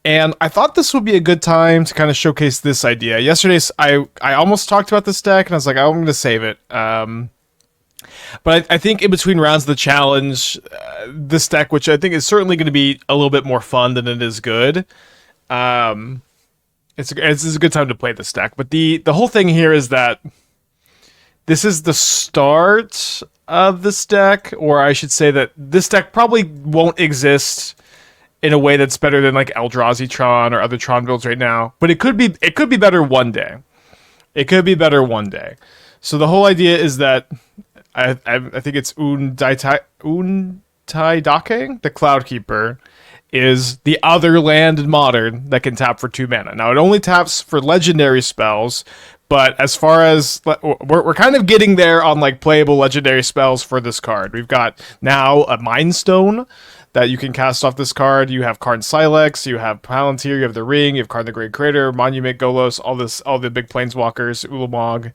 And I thought this would be a good time to kind of showcase this idea. Yesterday, I almost talked about this deck, and I was like, I'm going to save it. But I think in between rounds of the challenge, this deck, which I think is certainly going to be a little bit more fun than it is good, it's a good time to play this deck. But the whole thing here is that this is the start of this deck, or I should say that this deck probably won't exist in a way that's better than like Eldrazi Tron or other Tron builds right now. But it could be better one day. It could be better one day. So the whole idea is that I think it's Untaidake, the Cloudkeeper, is the other land in Modern that can tap for 2 mana. Now, it only taps for legendary spells, but as far as... We're kind of getting there on like playable legendary spells for this card. We've got now a Mind Stone that you can cast off this card. You have Karn Sylex, you have Palantr, you have the Ring, you have Karn the Great Crater, Monument, Golos, all the big planeswalkers, Ulamog.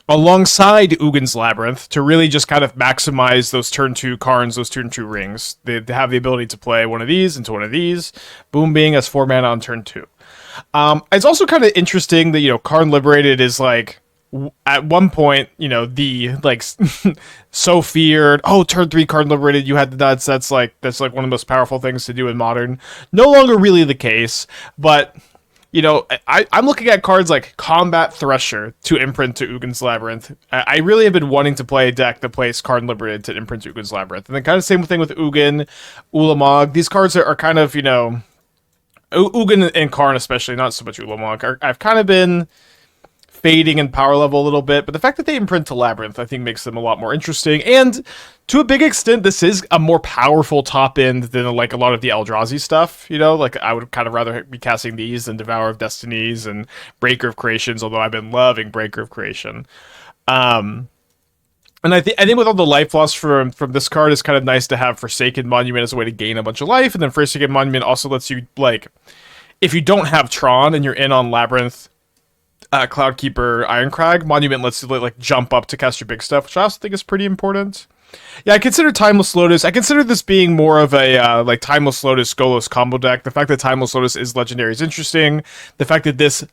Alongside Ugin's Labyrinth to really just kind of maximize those turn 2 Karns, those turn 2 rings. They have the ability to play one of these into one of these. Boom Bing as 4 mana on turn 2. It's also kind of interesting that, Karn Liberated is like, at one point, the like so feared, turn 3 Karn Liberated, you had the nuts. That's like one of the most powerful things to do in Modern. No longer really the case, but I'm looking at cards like Combat Thresher to imprint to Ugin's Labyrinth. I really have been wanting to play a deck that plays Karn Liberated to imprint to Ugin's Labyrinth. And then kind of same thing with Ugin, Ulamog. These cards are kind of, Ugin and Karn especially, not so much Ulamog. I've kind of been fading in power level a little bit, but the fact that they imprint to Labyrinth, I think, makes them a lot more interesting. And to a big extent, this is a more powerful top end than like a lot of the Eldrazi stuff. Like I would kind of rather be casting these than Devourer of Destinies and Breaker of Creations, although I've been loving Breaker of Creation. And I think with all the life loss from this card, it's kind of nice to have Forsaken Monument as a way to gain a bunch of life, and then Forsaken Monument also lets you, like, if you don't have Tron and you're in on Labyrinth, Cloudkeeper, Irencrag, Monument lets you like jump up to cast your big stuff, which I also think is pretty important. Yeah, I consider Timeless Lotus. I consider this being more of a like Timeless Lotus Golos combo deck. The fact that Timeless Lotus is legendary is interesting. The fact that this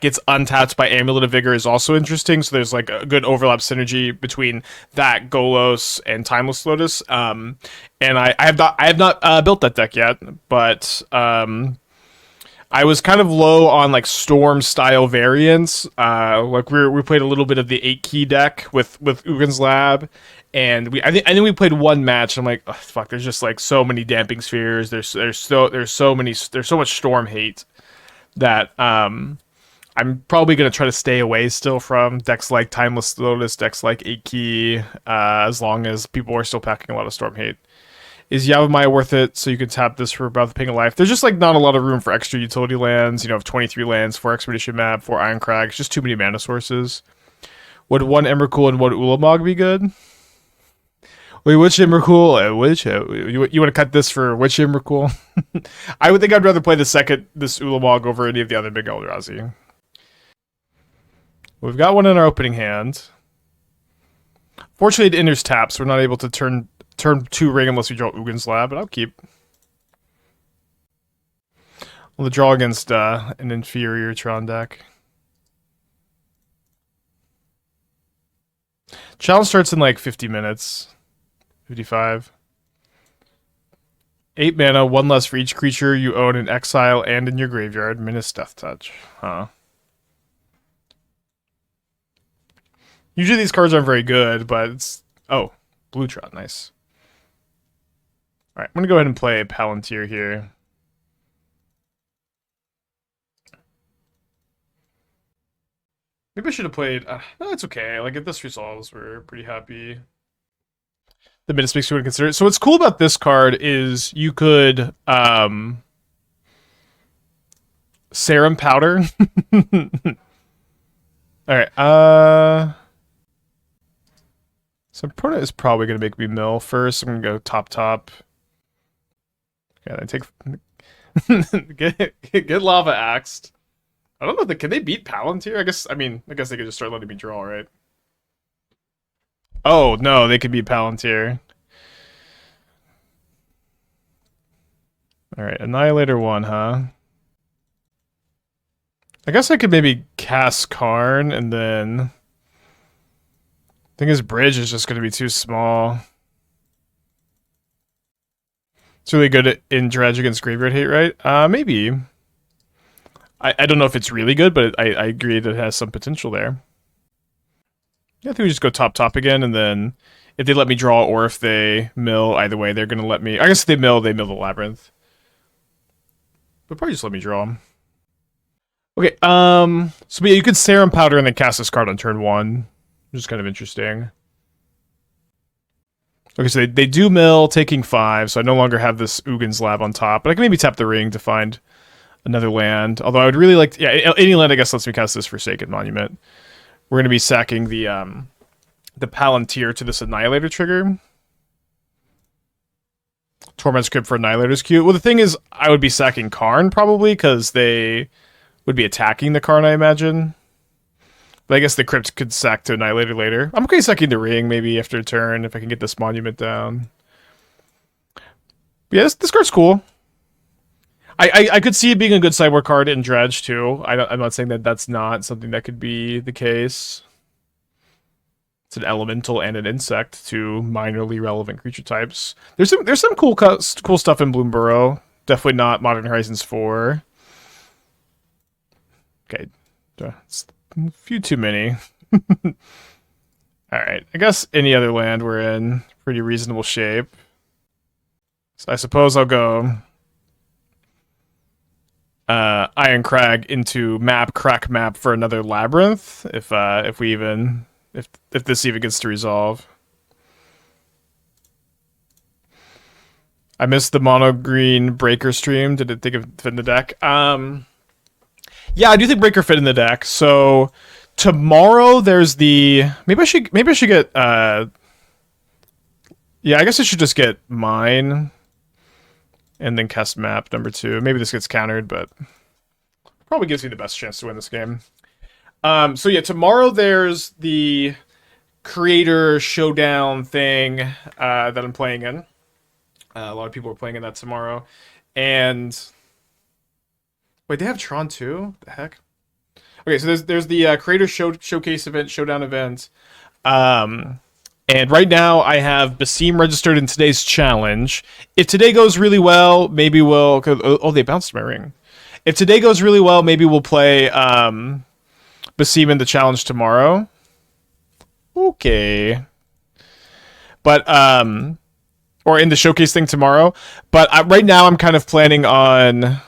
gets untapped by Amulet of Vigor is also interesting. So there's like a good overlap synergy between that Golos and Timeless Lotus. And I have not built that deck yet, but I was kind of low on like Storm style variants. Like we played a little bit of the 8-key deck with Ugin's Lab, and I think we played one match. And I'm like, oh, fuck. There's just like so many Damping Spheres. There's so much Storm hate that I'm probably gonna try to stay away still from decks like Timeless Lotus, decks like 8-key, as long as people are still packing a lot of Storm hate. Is Yavimaya worth it so you can tap this for about the ping of life? There's just like not a lot of room for extra utility lands. Of 23 lands, 4 Expedition Map, 4 Irencrags, just too many mana sources. Would one Emrakul and one Ulamog be good? Wait, which Emrakul? You want to cut this for which Emrakul? I would think I'd rather play this Ulamog over any of the other big Eldrazi. We've got one in our opening hand. Fortunately, it enters tap, so we're not able to turn 2 ring unless we draw Ugin's Lab, but I'll keep. Well, the draw against an inferior Tron deck. Challenge starts in like 50 minutes. 55. 8 mana, 1 less for each creature you own in exile and in your graveyard. Minus Death Touch. Huh. Usually these cards aren't very good, but it's... Oh, Blue Tron, nice. Alright, I'm going to go ahead and play Palantr here. Maybe I should have played... no, it's okay. Like, if this resolves, we're pretty happy. The minutes makes you want to consider it. So what's cool about this card is you could... Serum Powder. Alright, so opponent is probably going to make me mill first. I'm going to go top. Okay, then take... get Lava Axed. I don't know, can they beat Palantr? I guess they could just start letting me draw, right? Oh, no, they could beat Palantr. Alright, Annihilator 1, huh? I guess I could maybe cast Karn, and then... I think his bridge is just going to be too small. It's really good in Dredge against Graveyard Hate, right? Maybe. I don't know if it's really good, but I agree that it has some potential there. Yeah, I think we just go top again, and then if they let me draw or if they mill, either way, they're going to let me... I guess if they mill the Labyrinth. But probably just let me draw them. Okay, so yeah, you could Serum Powder and then cast this card on turn 1. Which is kind of interesting. Okay, so they do mill, taking 5, so I no longer have this Ugin's Lab on top, but I can maybe tap the ring to find another land. Although I would really like... yeah, any land, I guess, lets me cast this Forsaken Monument. We're going to be sacking the Palantir to this Annihilator trigger. Tormod's Crypt for Annihilator's cute. Well, the thing is, I would be sacking Karn, probably, because they would be attacking the Karn, I imagine. But I guess the Crypt could sack to Annihilator later. I'm okay sacking the ring, maybe, after a turn, if I can get this Monument down. But yeah, this card's cool. I could see it being a good sideboard card in Dredge, too. I'm not saying that that's not something that could be the case. It's an elemental and an insect, two minorly relevant creature types. There's some cool stuff in Bloomburrow. Definitely not Modern Horizons 4. Okay, it's a few too many. Alright, I guess any other land we're in pretty reasonable shape. So I suppose I'll go Irencrag into crack map for another Labyrinth, if this even gets to resolve. I missed the mono green Breaker stream. Did it think it fit in the deck? Yeah, I do think Breaker fit in the deck. So tomorrow there's the maybe I should get yeah, I guess I should just get mine and then cast map number 2. Maybe this gets countered, but probably gives me the best chance to win this game. So yeah, tomorrow there's the Creator Showdown thing that I'm playing in. A lot of people are playing in that tomorrow. And wait, they have Tron too? The heck? Okay, so there's the Creator Showcase event, Showdown event. And right now I have Basim registered in today's challenge. If today goes really well, maybe we'll... Oh, they bounced my ring. If today goes really well, maybe we'll play Basim in the challenge tomorrow. Okay. But, or in the showcase thing tomorrow. But right now I'm kind of planning on...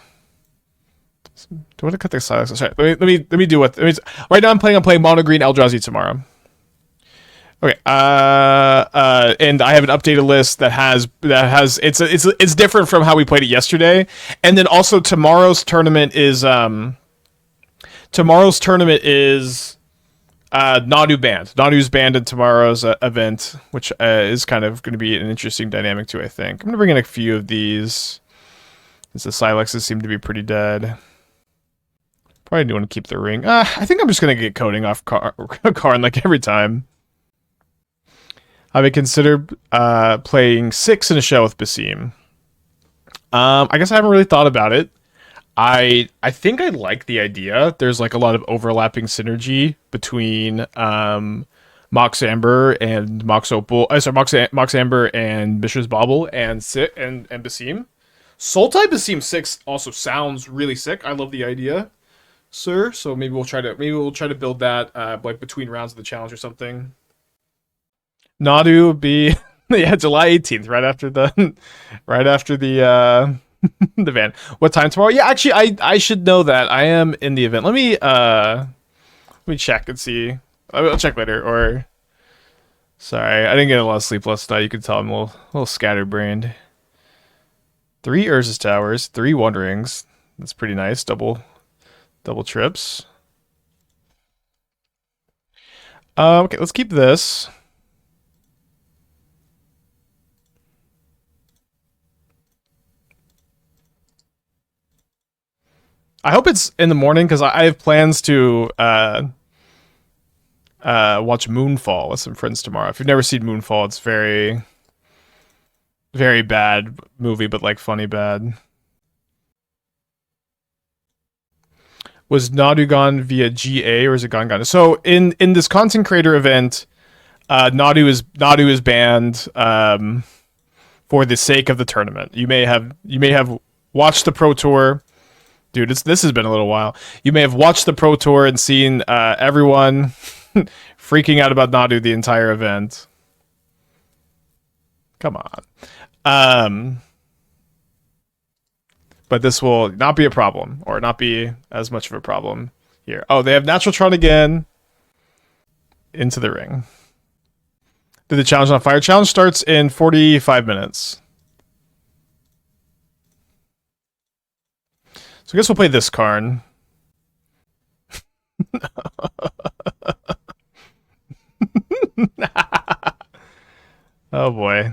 Do I want to cut the Sylex? Sorry, let me do what... Right now I'm planning on playing Mono Green Eldrazi tomorrow. Okay, and I have an updated list that has it's different from how we played it yesterday, and then also tomorrow's tournament is Nadu banned. Nadu's banned in tomorrow's event, which is kind of going to be an interesting dynamic too. I think I'm going to bring in a few of these, since the Silexes seem to be pretty dead. Probably do want to keep the ring. I think I'm just going to get coating off Karn like every time. I would consider playing 6 in a shell with Basim. I guess I haven't really thought about it. I think I like the idea. There's like a lot of overlapping synergy between Mox Amber and Mox Opal. Sorry, Mox Amber and Mishra's Bauble and Basim. Sultai Basim 6 also sounds really sick. I love the idea, sir. So maybe we'll try to build that like between rounds of the challenge or something. Nadu would be yeah, July 18th, right after the the van. What time tomorrow? Yeah, actually I should know that. I am in the event. Let me check and see. I'll check later. Or sorry, I didn't get a lot of sleep last night. You can tell I'm a little scatterbrained. 3 Urza's Towers, 3 Wonderings. That's pretty nice. Double trips. Okay, let's keep this. I hope it's in the morning, because I have plans to watch Moonfall with some friends tomorrow. If you've never seen Moonfall, it's very, very bad movie, but like funny bad. Was Nadu gone via GA or is it gone? So in this content creator event, Nadu is banned for the sake of the tournament. You may have watched the Pro Tour, dude. This has been a little while. You may have watched the Pro Tour and seen everyone freaking out about Nadu the entire event. Come on. But this will not be a problem, or not be as much of a problem here. Oh, they have Natural Tron again. Into the ring. Did the challenge on fire? Challenge starts in 45 minutes. So I guess we'll play this Karn. Oh boy.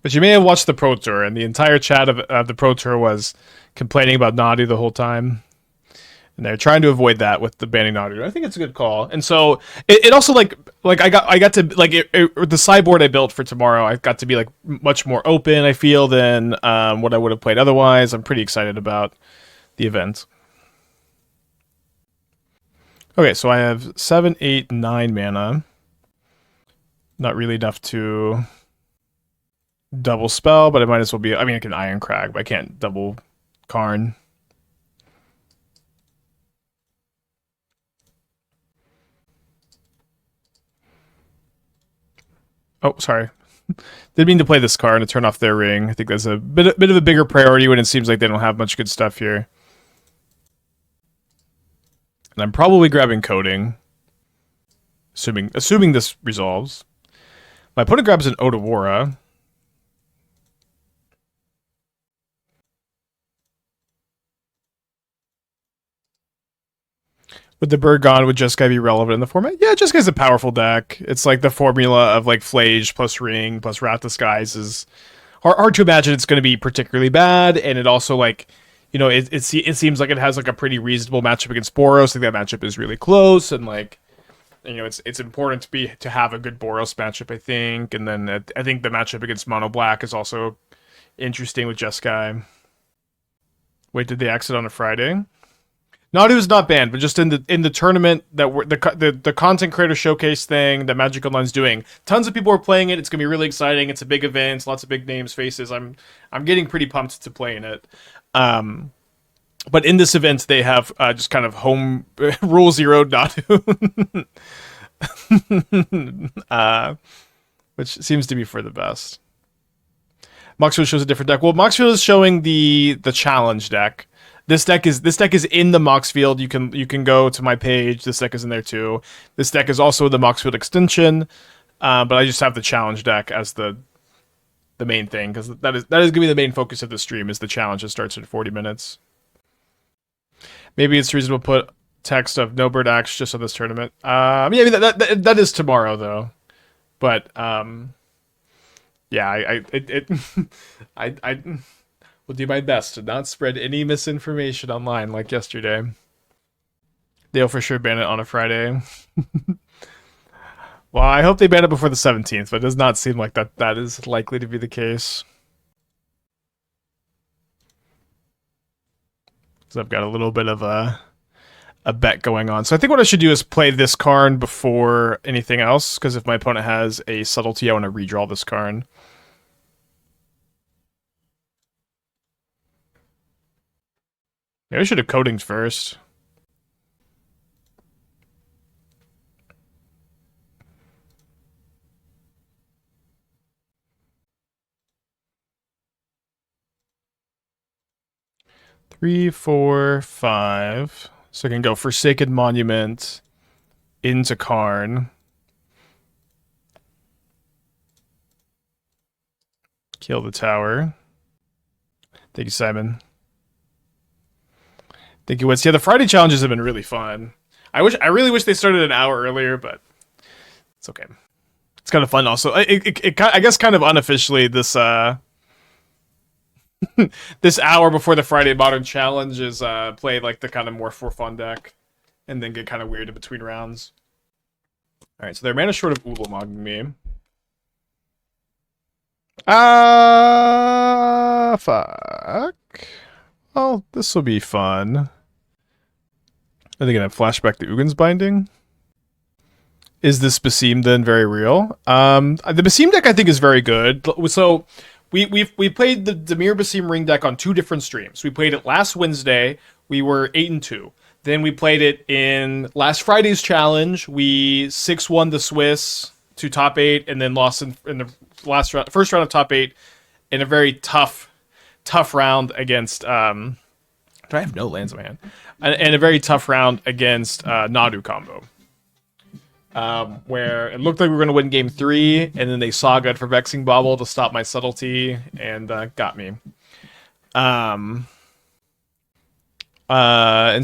But you may have watched the Pro Tour, and the entire chat of the Pro Tour was complaining about Nadu the whole time. And they're trying to avoid that with the banning Nadu. I think it's a good call. And so it also like I got to like the sideboard I built for tomorrow. I got to be like much more open, I feel, than what I would have played otherwise. I'm pretty excited about the event. Okay, so I have 7, 8, 9 mana. Not really enough to double spell, but it might as well be. I mean, I can Irencrag, but I can't double Karn. Oh, sorry. Didn't mean to play this card to turn off their ring. I think that's a bit of a bigger priority when it seems like they don't have much good stuff here. And I'm probably grabbing Coating, assuming this resolves. My opponent grabs an Otawara. Would the bird gone, would Jeskai be relevant in the format? Yeah, Jeskai's a powerful deck. It's like the formula of like Flage plus Ring plus Wrath Disguise is hard to imagine it's going to be particularly bad, and it also like, you know, it seems like it has like a pretty reasonable matchup against Boros. I think that matchup is really close, and like, you know, it's important to have a good Boros matchup, I think, and then I think the matchup against Mono Black is also interesting with Jeskai. Wait, did they exit on a Friday? Nadu is not banned, but just in the tournament that the content creator showcase thing that Magic Online's doing, tons of people are playing it. It's gonna be really exciting. It's a big event, lots of big names, faces. I'm getting pretty pumped to play in it. But in this event, they have just kind of home rule zero Nadu, which seems to be for the best. Moxfield shows a different deck. Well, Moxfield is showing the challenge deck. This deck is in the Moxfield. You can go to my page. This deck is in there too. This deck is also the Moxfield extension, but I just have the challenge deck as the main thing, because that is gonna be the main focus of the stream, is the challenge that starts in 40 minutes. Maybe it's reasonable to put text of no bird axe just on this tournament. Yeah, I mean that is tomorrow though, but yeah, I will do my best to not spread any misinformation online like yesterday. They'll for sure ban it on a Friday. Well, I hope they ban it before the 17th, but it does not seem like that is likely to be the case. So I've got a little bit of a bet going on. So I think what I should do is play this Karn before anything else, because if my opponent has a subtlety, I want to redraw this Karn. Maybe I should have Coatings first. Three, 4, 5. So I can go Forsaken Monument into Karn. Kill the tower. Thank you, Simon. Thank you, Wits. Yeah, the Friday challenges have been really fun. I really wish they started an hour earlier, but it's okay. It's kind of fun also. I guess kind of unofficially, this this hour before the Friday Modern Challenge is play like the kind of more for fun deck, and then get kind of weird in between rounds. All right, so they're mana short of Ulamog me. Fuck. Well, this will be fun. Are they gonna flashback the Ugin's Binding? Is this Basim then very real? The Basim deck I think is very good. So we played the Dimir Basim Ring deck on 2 different streams. We played it last Wednesday. We were 8-2. Then we played it in last Friday's challenge. We 6-1 the Swiss to top 8, and then lost in the first round of top 8 in a very tough round against. Do I have no lands in my hand? And a very tough round against Nadu combo. Where it looked like we were going to win game 3, and then they Saga'd for Vexing Bauble to stop my subtlety, and got me. And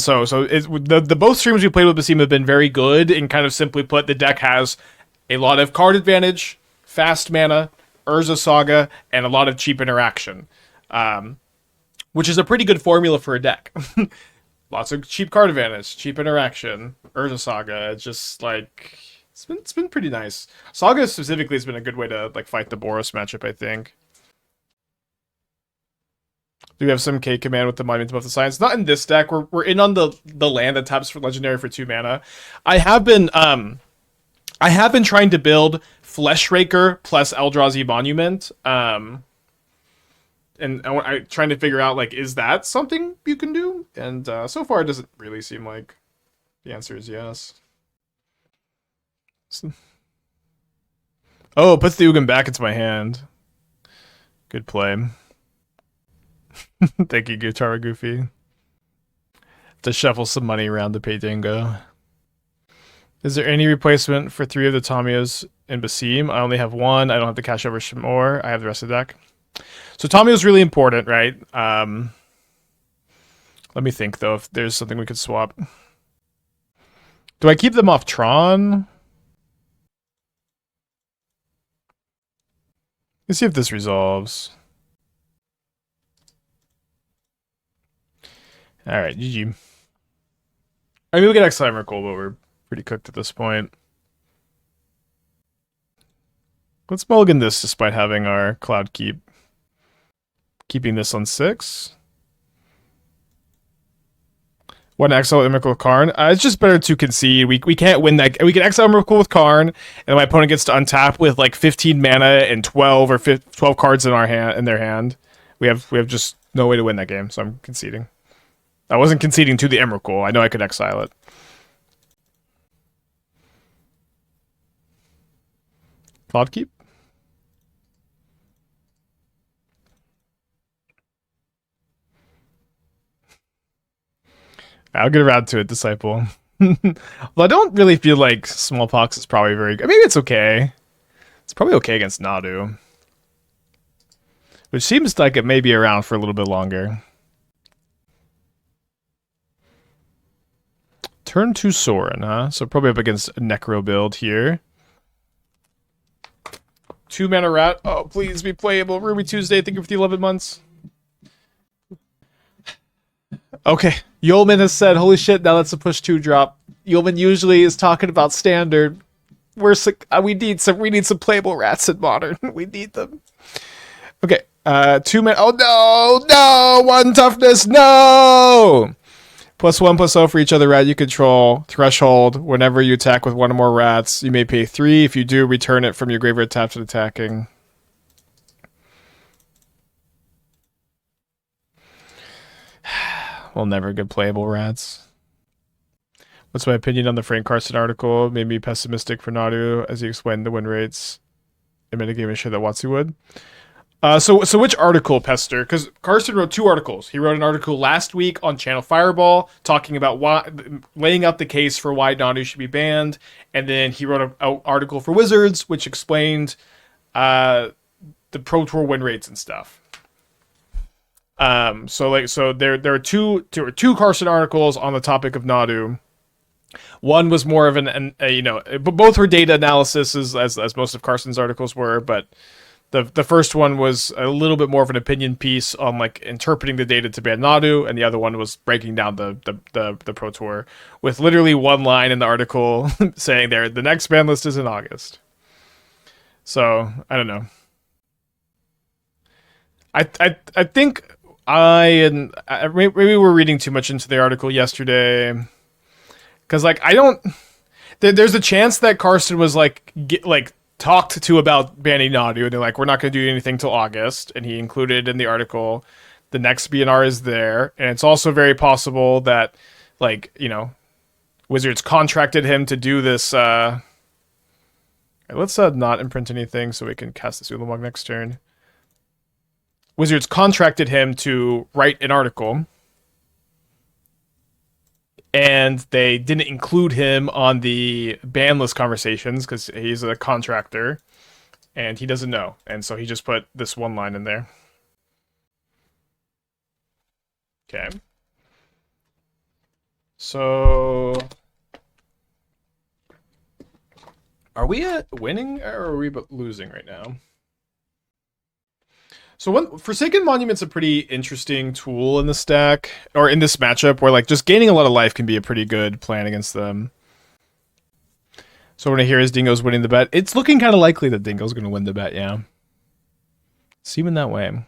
so the both streams we played with Basim have been very good, and kind of simply put, the deck has a lot of card advantage, fast mana, Urza Saga, and a lot of cheap interaction. Which is a pretty good formula for a deck. Lots of cheap card advantage, cheap interaction, Urza Saga. It's just like it's been pretty nice. Saga specifically has been a good way to like fight the Boros matchup, I think. Do we have some K command with the Monument above the Science? Not in this deck. We're in on the land that taps for legendary for 2 mana. I have been trying to build Fleshraker plus Eldrazi Monument. And I'm trying to figure out, like, is that something you can do? And so far, it doesn't really seem like the answer is yes. Oh, it puts the Ugin back into my hand. Good play. Thank you, Guitar Goofy. To shuffle some money around to pay Dingo. Is there any replacement for 3 of the Tamios in Basim? I only have 1. I don't have to cash over more. I have the rest of the deck. So Tommy was really important, right? Let me think, though, if there's something we could swap. Do I keep them off Tron? Let's see if this resolves. Alright, GG. I mean, we get Exile Cold, but we're pretty cooked at this point. Let's mulligan this despite having our Cloud Keep. Keeping this on 6. 1 Exile Emrakul with Karn. It's just better to concede. We can't win that. We can Exile Emrakul with Karn, and my opponent gets to untap with like 15 mana and 12 or 12 cards in their hand. We have just no way to win that game, so I'm conceding. I wasn't conceding to the Emrakul. I know I could exile it. Cloud Keep. I'll get around to it, Disciple. Well, I don't really feel like Smallpox is probably very good. Maybe it's okay. It's probably okay against Nadu. Which seems like it may be around for a little bit longer. Turn 2 Sorin, huh? So probably up against a Necro build here. 2 mana rat. Oh, please be playable. Ruby Tuesday, thank you for the 11 months. Okay, Yolman has said, holy shit, now that's a push 2 drop. Yolman usually is talking about standard. We need some playable rats in modern. We need them. Okay, 2 mana. Oh no! 1 toughness, no! +1/+0 for each other rat you control. Threshold, whenever you attack with 1 or more rats, you may pay 3. If you do, return it from your graveyard tapped to attacking. We'll never get playable rats. What's my opinion on the Frank Carson article? Made me pessimistic for Nadu as he explained the win rates and metagame and shit that Watsu would. So which article, Pester? Because Carson wrote 2 articles. He wrote an article last week on Channel Fireball talking about laying out the case for why Nadu should be banned, and then he wrote an article for Wizards which explained the Pro Tour win rates and stuff. So there are two Carson articles on the topic of Nadu. One was more of but both were data analysis as most of Carson's articles were, but The first one was a little bit more of an opinion piece on like interpreting the data to ban Nadu, and the other one was breaking down the Pro Tour with literally one line in the article saying there the next ban list is in August. So I don't know. I think maybe we're reading too much into the article yesterday, because like I don't. There's a chance that Carson was like talked to about banning Nadu, and they're like, we're not going to do anything till August, and he included in the article the next BNR is there, and it's also very possible that like Wizards contracted him to do this. Let's not imprint anything so we can cast this Ulamog next turn. Wizards contracted him to write an article, and they didn't include him on the ban list conversations because he's a contractor, and he doesn't know. And so he just put this one line in there. Okay. So are we winning or are we losing right now? So Forsaken Monument's a pretty interesting tool in the stack, or in this matchup, where like just gaining a lot of life can be a pretty good plan against them. So when I hear is Dingo's winning the bet, it's looking kind of likely that Dingo's going to win the bet, yeah. Seeming that way.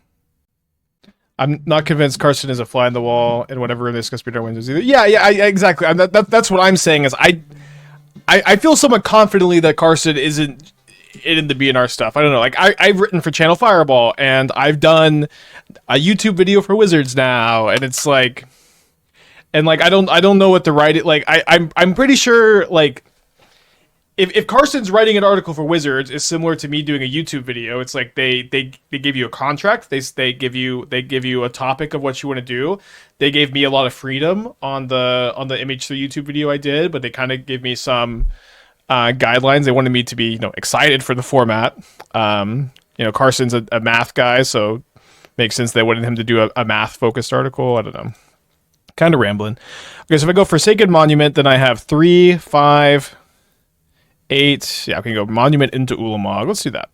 I'm not convinced Carson is a fly in the wall, and whatever this Speedrun wins is either. Yeah, exactly. That's what I'm saying is I feel somewhat confidently that Carson isn't in the BNR stuff. I don't know. Like I've written for Channel Fireball, and I've done a YouTube video for Wizards now, and it's like, and like I don't know what to write it. Like I'm pretty sure like if Carson's writing an article for Wizards is similar to me doing a YouTube video. It's like they give you a contract. They give you a topic of what you want to do. They gave me a lot of freedom on the MH3 YouTube video I did, but they kind of gave me some guidelines. They wanted me to be excited for the format. Carson's a math guy, so makes sense they wanted him to do a math focused article. I don't know, kind of rambling. Okay, so if I go Forsaken Monument, then I have 3, 5, 8. Yeah, I can go Monument into Ulamog. Let's do that.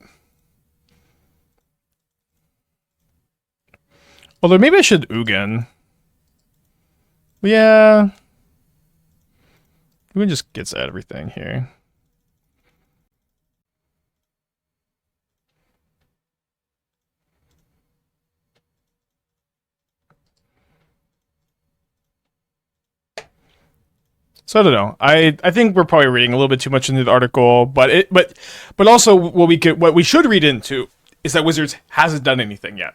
Although maybe I should Ugin. Yeah, Ugin just gets everything here. So I don't know. I think we're probably reading a little bit too much into the article, but also what we should read into is that Wizards hasn't done anything yet.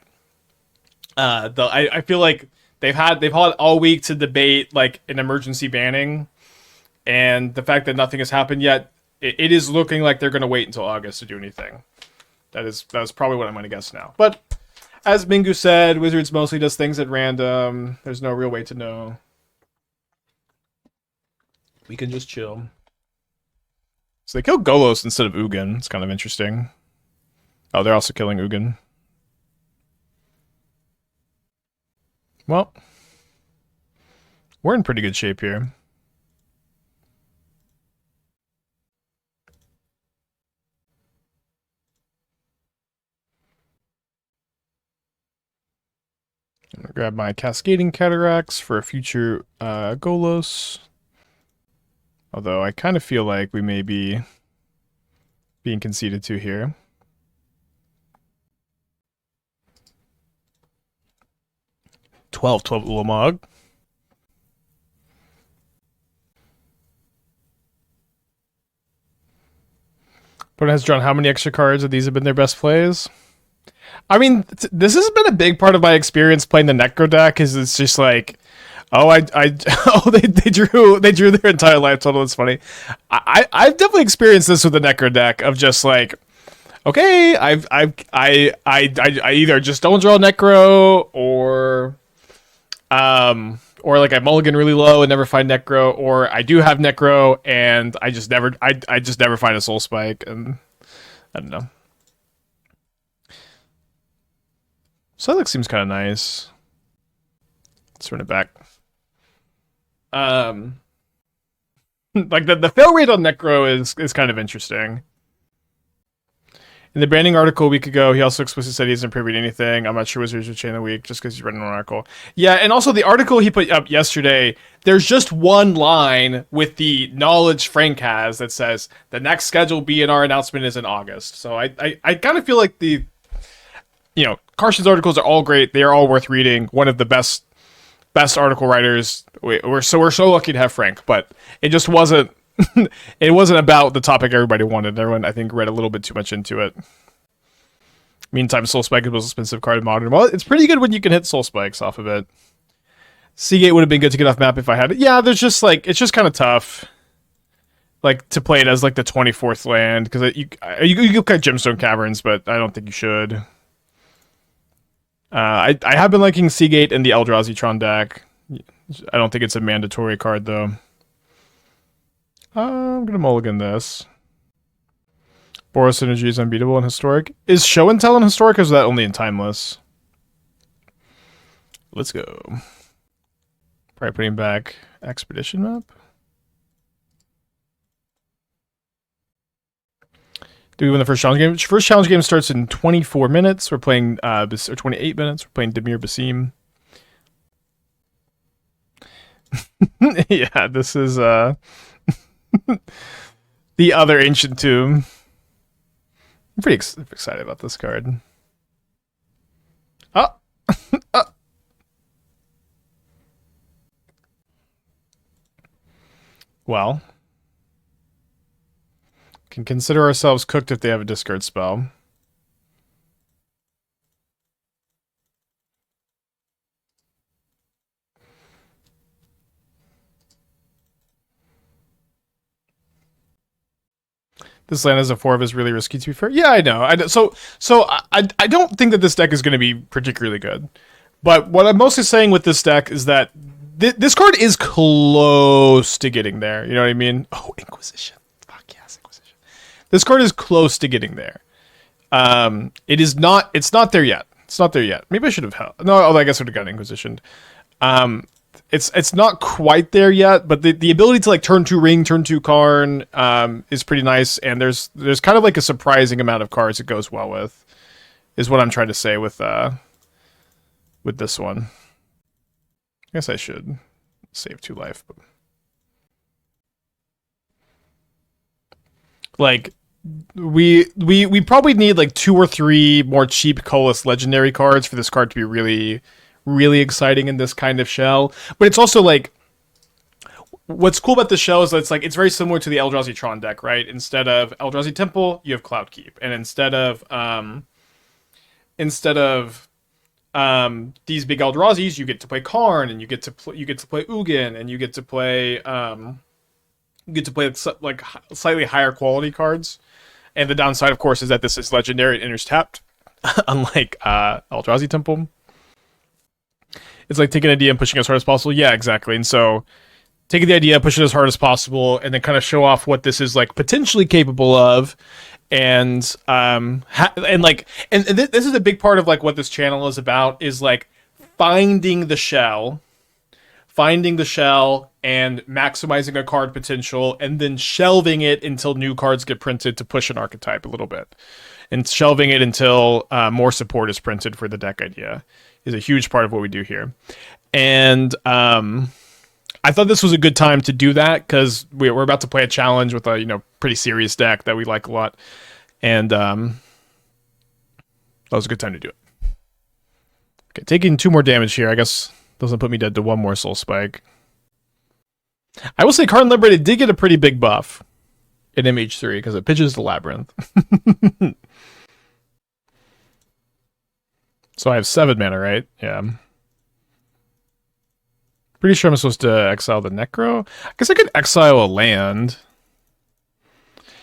I feel like they've had all week to debate like an emergency banning, and the fact that nothing has happened yet, it is looking like they're going to wait until August to do anything. That's probably what I'm going to guess now. But as Mingu said, Wizards mostly does things at random. There's no real way to know. We can just chill. So they kill Golos instead of Ugin. It's kind of interesting. Oh, they're also killing Ugin. Well, we're in pretty good shape here. I'm gonna grab my Cascading Cataracts for a future Golos. Although I kind of feel like we may be being conceded to here. Twelve Ulamog. But has drawn how many extra cards of these have been their best plays? I mean, this has been a big part of my experience playing the Necro deck. Is it's just like, they drew their entire life total. It's funny. I've definitely experienced this with the Necro deck of just like, okay, I either just don't draw Necro or like I mulligan really low and never find Necro, or I do have Necro and I just never find a Soul Spike, and I don't know. Sylex seems kind of nice. Let's run it back. Like the fail rate on Necro is kind of interesting. In the branding article a week ago, he also explicitly said he isn't improving anything. I'm not sure Wizards would chain the week just because he's written an article. Yeah, and also the article he put up yesterday, there's just one line with the knowledge Frank has that says the next scheduled BNR announcement is in August. So I kind of feel like Carson's articles are all great. They are all worth reading. One of the best article writers. We're so lucky to have Frank, but it just wasn't. It wasn't about the topic everybody wanted. Everyone, I think, read a little bit too much into it. Meantime, Soul Spike is the most expensive card in Modern. Well, it's pretty good when you can hit Soul Spikes off of it. Seagate would have been good to get off map if I had it. Yeah, there's just it's just kind of tough, to play it as the 24th land because you can play Gemstone Caverns, but I don't think you should. I have been liking Seagate and the Eldrazi Tron deck. I don't think it's a mandatory card though. I'm gonna mulligan this. Boros Energy is unbeatable in Historic. Is Show and Tell in Historic, or is that only in Timeless? Let's go. Probably putting back Expedition map. Do we win the first challenge game? First challenge game starts in 24 minutes. We're playing, or 28 minutes. We're playing Dimir Basim. Yeah, this is, the other Ancient Tomb. I'm pretty excited about this card. Oh! Well. Can consider ourselves cooked if they have a discard spell. This land as a 4 is really risky, to be fair. Yeah, I know. So I don't think that this deck is going to be particularly good. But what I'm mostly saying with this deck is that this card is close to getting there. You know what I mean? Oh, Inquisition. Fuck yes, Inquisition. This card is close to getting there. It's not there yet. It's not there yet. Maybe I should have held. No, I guess I would have gotten Inquisitioned. It's not quite there yet, but the ability to turn 2 Ring, turn 2 Karn is pretty nice, and there's kind of a surprising amount of cards it goes well with, is what I'm trying to say with this one. I guess I should save 2 life, but we probably need 2 or 3 more cheap colorless legendary cards for this card to be really exciting in this kind of shell. But it's also what's cool about this shell is that it's very similar to the Eldrazi Tron deck, right? Instead of Eldrazi Temple, you have Cloudkeep, and instead of these big Eldrazi's, you get to play Karn, and you get to play Ugin, and you get to play slightly higher quality cards. And the downside, of course, is that this is legendary and enters tapped, unlike Eldrazi Temple. It's taking an idea and pushing as hard as possible. Yeah, exactly. And so taking the idea, pushing it as hard as possible, and then kind of show off what this is potentially capable of. And this is a big part of what this channel is about, is finding the shell and maximizing a card potential, and then shelving it until new cards get printed to push an archetype a little bit, and shelving it until more support is printed for the deck idea is a huge part of what we do here. And I thought this was a good time to do that because we're about to play a challenge with a pretty serious deck that we like a lot, and that was a good time to do it. Okay, taking 2 more damage here, I guess doesn't put me dead to 1 more Soul Spike. I will say Karn Liberated did get a pretty big buff in MH3 because it pitches the Labyrinth. So I have 7 mana, right? Yeah. Pretty sure I'm supposed to exile the Necro. I guess I could exile a land.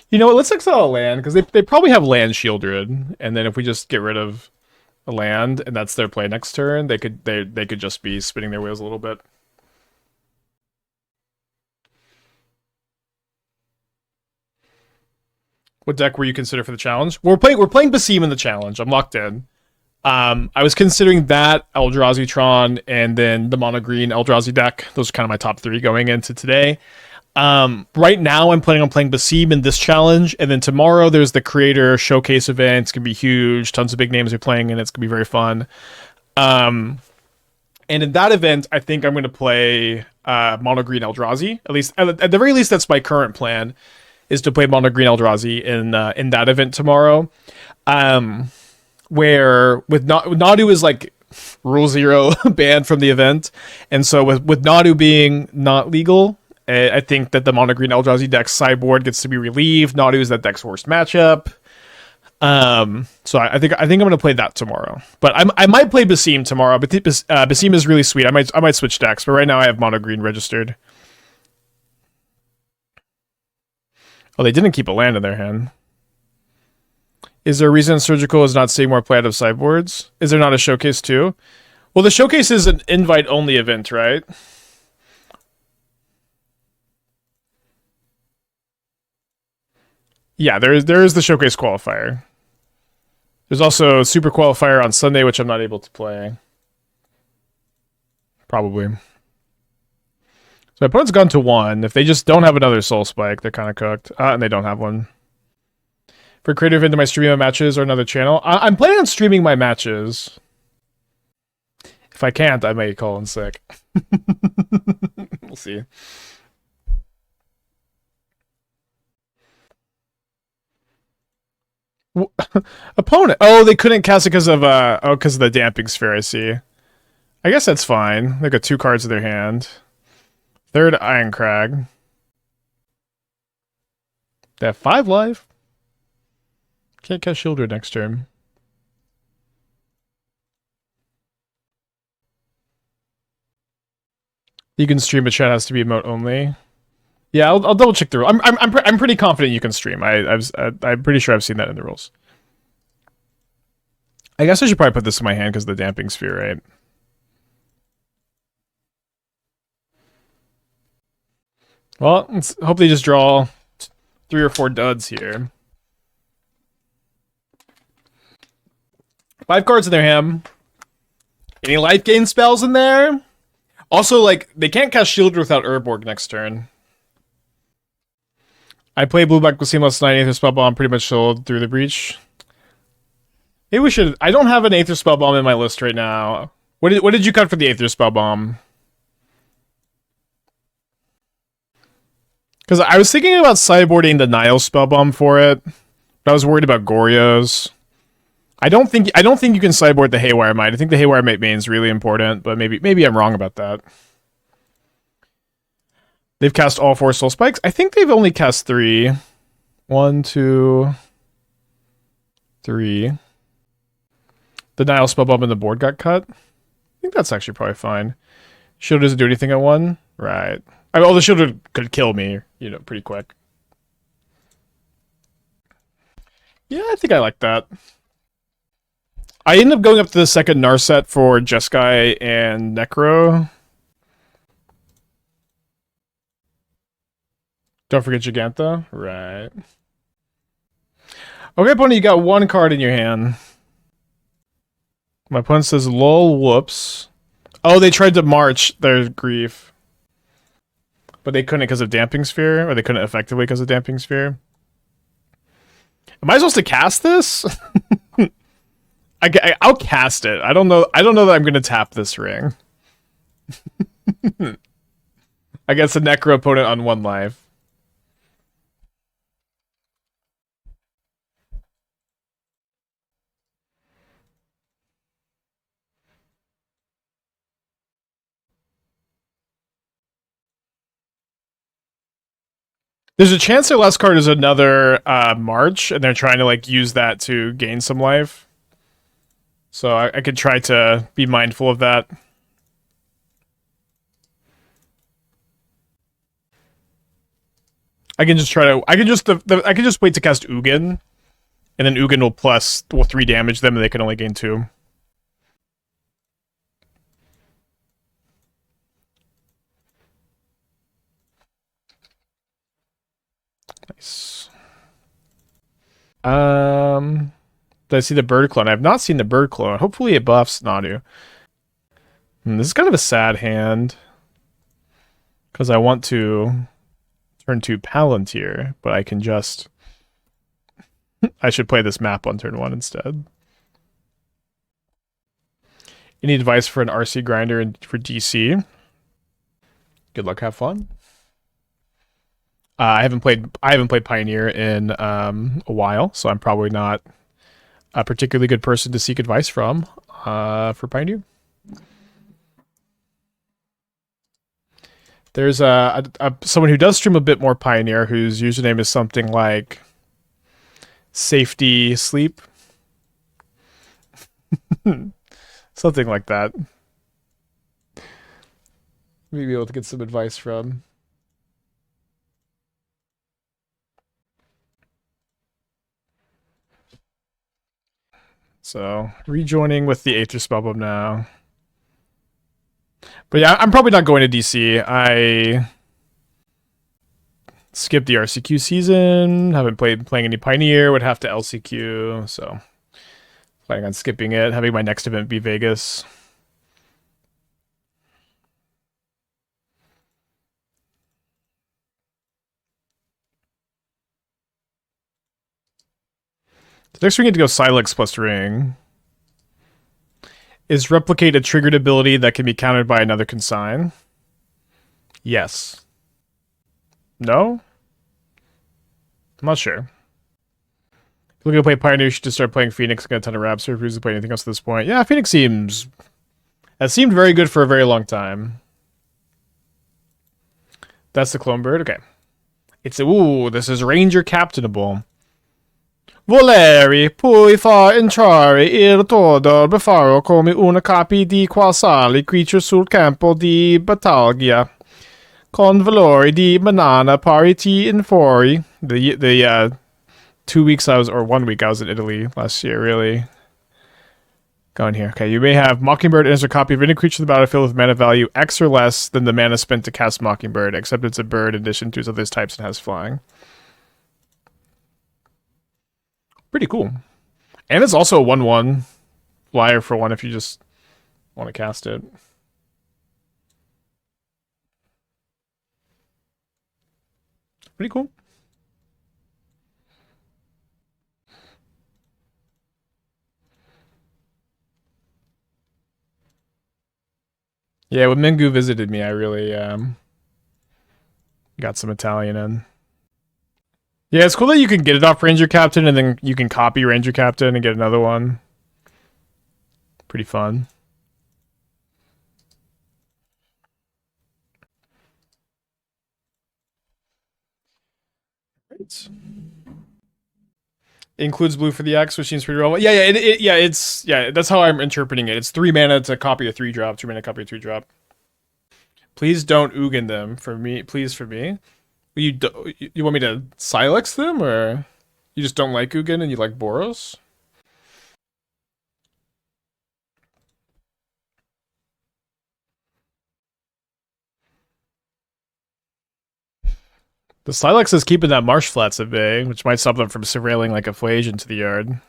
You know what? Let's exile a land, because they probably have land shielded, and then if we just get rid of a land and that's their play next turn, they could just be spinning their wheels a little bit. What deck were you consider for the challenge? We're playing Basim in the challenge. I'm locked in. I was considering that, Eldrazi Tron, and then the mono green Eldrazi deck. Those are kind of my top 3 going into today. Right now, I'm planning on playing Basim in this challenge, and then tomorrow there's the Creator Showcase event. It's gonna be huge. Tons of big names are playing, and it's gonna be very fun. And in that event, I think I'm gonna play Mono Green Eldrazi. At the very least, that's my current plan, is to play Mono Green Eldrazi in that event tomorrow. Where with Nadu is like Rule 0 banned from the event, and so with Nadu being not legal, I think that the Mono Green Eldrazi deck's sideboard gets to be relieved. Nadu is that deck's worst matchup. So I think I'm gonna play that tomorrow. But I might play Basim tomorrow. But Basim is really sweet. I might switch decks. But right now I have Mono Green registered. Oh, they didn't keep a land in their hand. Is there a reason Surgical is not seeing more play out of sideboards? Is there not a showcase too? Well, the showcase is an invite-only event, right? Yeah, there is the showcase qualifier. There's also a super qualifier on Sunday, which I'm not able to play. Probably. So my opponent's gone to 1. If they just don't have another Soul Spike, they're kind of cooked. And they don't have one. For creative into my streaming matches or another channel, I'm planning on streaming my matches. If I can't, I may call in sick. We'll see. Opponent. Oh, they couldn't cast it because of because of the Damping Sphere. I see. I guess that's fine. They got 2 cards in their hand. Third Irencrag. They have 5 life. Can't cast Shieldred next turn. You can stream, but chat has to be emote only. Yeah, I'll double check the rule. I'm pretty confident you can stream. I'm pretty sure I've seen that in the rules. I guess I should probably put this in my hand because of the Damping Sphere, right? Well, let's hope they just draw 3 or 4 duds here. 5 cards in their hand. Any life gain spells in there? Also, like, they can't cast Shieldred without Urborg next turn. I play blue-black with Seamless 9 Aether Spellbomb, pretty much sold through the breach. Maybe we should... I don't have an Aether Spellbomb in my list right now. What did you cut for the Aether Spellbomb? Because I was thinking about sideboarding the Nile Spellbomb for it, but I was worried about Goryo's. I don't think you can sideboard the Haywire Might. I think the Haywire Might main is really important, but maybe I'm wrong about that. They've cast all 4 Soul Spikes. I think they've only cast 3. 1, 2, 3. The Nile Spellbomb and the board got cut. I think that's actually probably fine. Shield doesn't do anything at 1? Right. I mean, the Shield could kill me, you know, pretty quick. Yeah, I think I like that. I ended up going up to the second Narset for Jeskai and Necro. Don't forget Jegantha. Right. Okay, opponent, you got 1 card in your hand. My opponent says, lol, whoops. Oh, they tried to march their grief. But they couldn't because of Damping Sphere, or they couldn't effectively because of Damping Sphere. Am I supposed to cast this? I'll cast it. I don't know that I'm going to tap this ring. Against a Necro opponent on 1 life. There's a chance their last card is another March, and they're trying to like use that to gain some life. So I could try to be mindful of that. I can just try to. I can just wait to cast Ugin, and then Ugin will 3 damage them, and they can only gain 2. Nice. Did I see the bird clone? I've not seen the bird clone. Hopefully it buffs Nadu. This is kind of a sad hand. Because I want to turn 2 Palantir, but I can just... I should play this map on turn 1 instead. Any advice for an RC grinder and for DC? Good luck, have fun. I haven't played Pioneer in a while, so I'm probably not a particularly good person to seek advice from for Pioneer. There's someone who does stream a bit more Pioneer, whose username is something like Safety Sleep. Something like that. Maybe able to get some advice from. So, rejoining with the Aether Spellbomb now. But yeah, I'm probably not going to DC. I skipped the RCQ season, haven't playing any Pioneer, would have to LCQ, so planning on skipping it, having my next event be Vegas. So next we get to go Sylex plus Ring. Is Replicate a triggered ability that can be countered by another consign? Yes. No? I'm not sure. If you're looking to play Pioneer, you should just start playing Phoenix. Got a ton of Raptor. If you're playing anything else at this point. Yeah, Phoenix has seemed very good for a very long time. That's the clone bird? Okay. This is Ranger Captainable. Voleri, poi fa entrare il todo befaro come una capi di qualsali creature sul campo di battaglia. Con valori di banana parity in fuori. The 2 weeks I was, or 1 week I was in Italy last year, really. Going here. Okay, you may have Mockingbird enters a copy of any creature in the battlefield with mana value X or less than the mana spent to cast Mockingbird, except it's a bird in addition to its other types and has flying. Pretty cool. And it's also a 1/1 flyer for 1 if you just want to cast it. Pretty cool. Yeah, when Mingu visited me, I really got some Italian in. Yeah, it's cool that you can get it off Ranger Captain and then you can copy Ranger Captain and get another one. Pretty fun. Right. Includes blue for the X, which seems pretty relevant. Yeah, that's how I'm interpreting it. It's 3 mana to copy a 3-drop, 2 mana copy a 3-drop. Please don't Ugin them for me. Please, for me. You want me to Sylex them, or you just don't like Ugin and you like Boros? The Sylex is keeping that Marsh Flats at bay, which might stop them from surveilling like a Flage into the yard.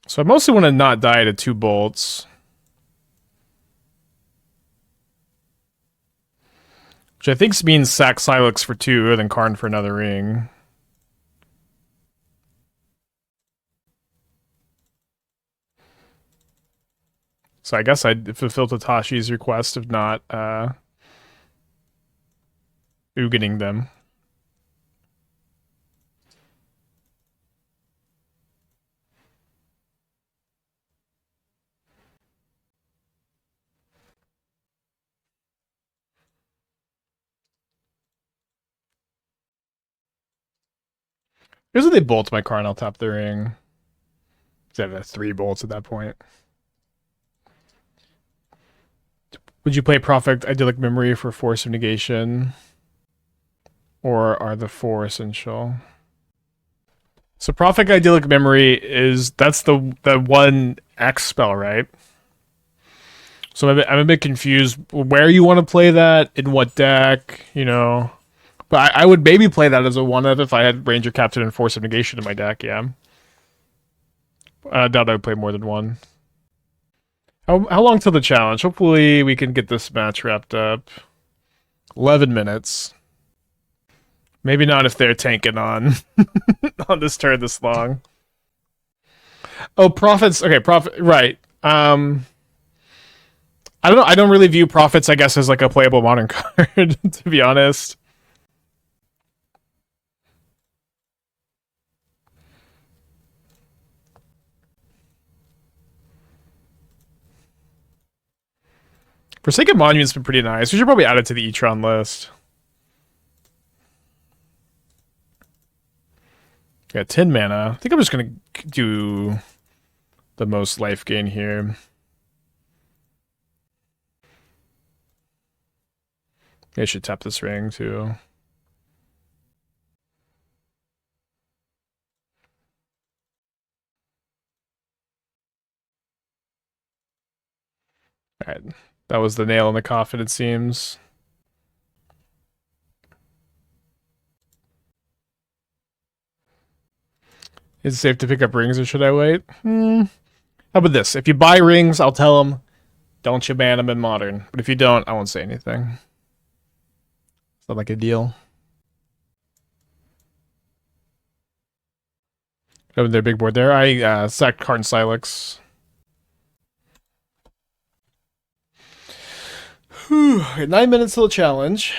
So I mostly want to not die to 2 bolts. Which I think means sack Sylex for 2, then Karn for another ring. So I guess I'd fulfill Tatashi's request of not Ugining them. Here's what they bolt my Karn, I'll tap the ring. I have 3 bolts at that point. Would you play Prophet Idyllic Memory for Force of Negation? Or are the 4 essential? So Prophet Idyllic Memory that's the 1 X spell, right? So I'm a bit confused where you want to play that, in what deck, you know. But I would maybe play that as a 1-of if I had Ranger Captain and Force of Negation in my deck, yeah. I doubt I'd play more than one. How long till the challenge? Hopefully we can get this match wrapped up. 11 minutes. Maybe not if they're tanking on on this turn this long. Oh, Prophets. Okay, Prophet. Right. I don't know. I don't really view Prophets, I guess, as like a playable modern card, to be honest. Forsaken Monument's been pretty nice. We should probably add it to the Tron list. Got 10 mana. I think I'm just gonna do the most life gain here. I should tap this ring too. Alright. That was the nail in the coffin, it seems. Is it safe to pick up rings or should I wait? How about this? If you buy rings, I'll tell them, don't you ban them in Modern. But if you don't, I won't say anything. It's not like a deal. Open their big board there. I sacked Karn Sylex. 9 minutes till the challenge.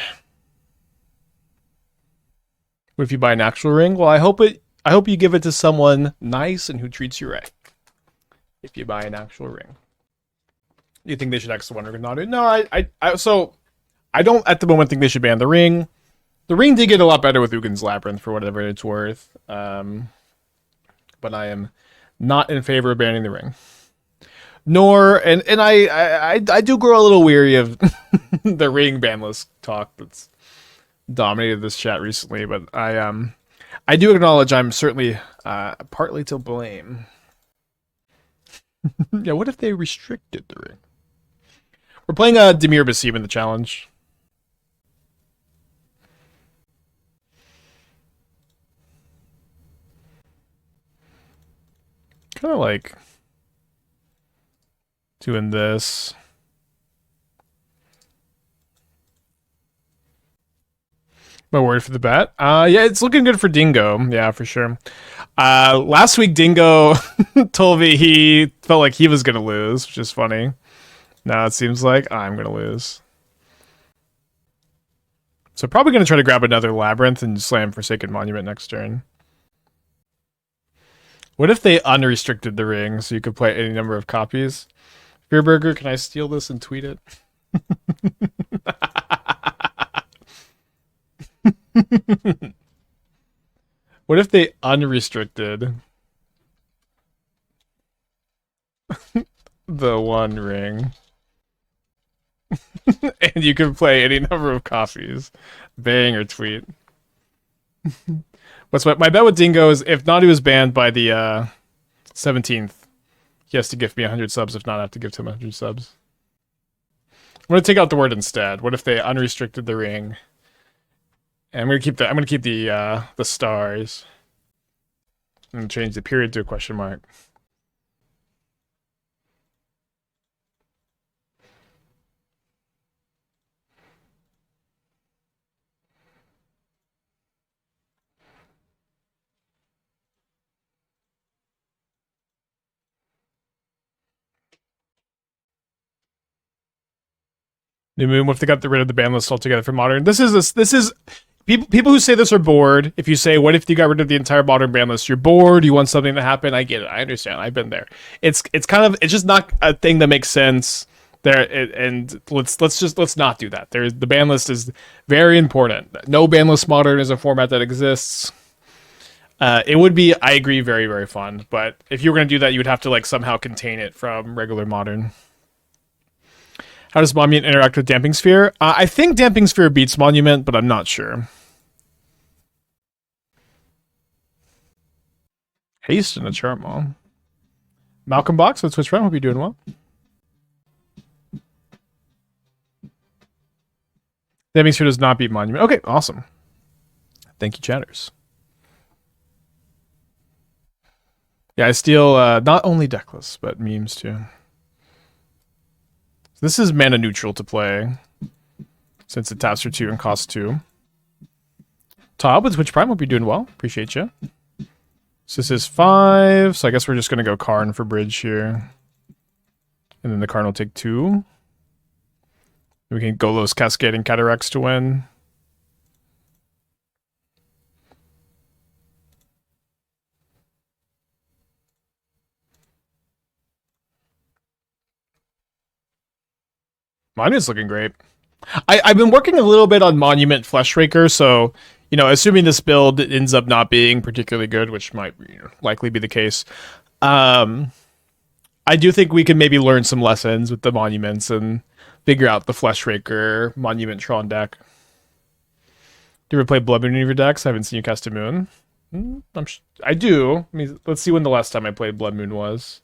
What if you buy an actual ring? Well, I hope you give it to someone nice and who treats you right. If you buy an actual ring. You think they should X the one or not? No, so I don't at the moment think they should ban the ring. The ring did get a lot better with Ugin's Labyrinth for whatever it's worth. But I am not in favor of banning the ring. Nor and I do grow a little weary of the ring banless talk that's dominated this chat recently, but I do acknowledge I'm certainly partly to blame. Yeah, what if they restricted the ring? We're playing Dimir Basim in the challenge. Kind of like doing this. My word for the bet. Yeah, it's looking good for Dingo. Yeah, for sure. Last week, Dingo told me he felt like he was going to lose, which is funny. Now it seems like I'm going to lose. So probably going to try to grab another Labyrinth and slam Forsaken Monument next turn. What if they unrestricted the ring so you could play any number of copies? Beerburger, can I steal this and tweet it? What if they unrestricted the one ring? And you can play any number of copies. Bang or tweet. What's my bet with Dingo is if Nadu is banned by the 17th, he has to give me 100 subs. If not, I have to give him 100 subs. I'm gonna take out the word instead. What if they unrestricted the ring? And I'm gonna keep the stars. And change the period to a question mark. New Moon, what if they got rid of the ban list altogether for Modern? This is people who say this are bored. If you say, what if you got rid of the entire Modern ban list? You're bored, you want something to happen. I get it. I understand. I've been there. It's just not a thing that makes sense. And let's not do that. The ban list is very important. No ban list Modern is a format that exists. It would be, I agree, very, very fun. But if you were going to do that, you would have to like somehow contain it from regular Modern. How does Monument interact with Damping Sphere? I think Damping Sphere beats Monument, but I'm not sure. Haste and a Charmel. Malcolm Box, let's switch around. Hope you're doing well. Damping Sphere does not beat Monument. Okay, awesome. Thank you, chatters. Yeah, I steal not only Decklist, but memes too. This is mana neutral to play, since it taps for 2 and costs 2. Todd with Twitch Prime, hope you're doing well. Appreciate you. So this is 5, so I guess we're just going to go Karn for bridge here. And then the Karn will take 2. We can Golos Cascading Cataracts to win. Monument's looking great. I've been working a little bit on Monument Fleshraker, so, you know, assuming this build ends up not being particularly good, which might likely be the case, I do think we can maybe learn some lessons with the Monuments and figure out the Fleshraker Monument Tron deck. Do you ever play Blood Moon in your decks? I haven't seen you cast a Moon. I do. I mean, let's see when the last time I played Blood Moon was.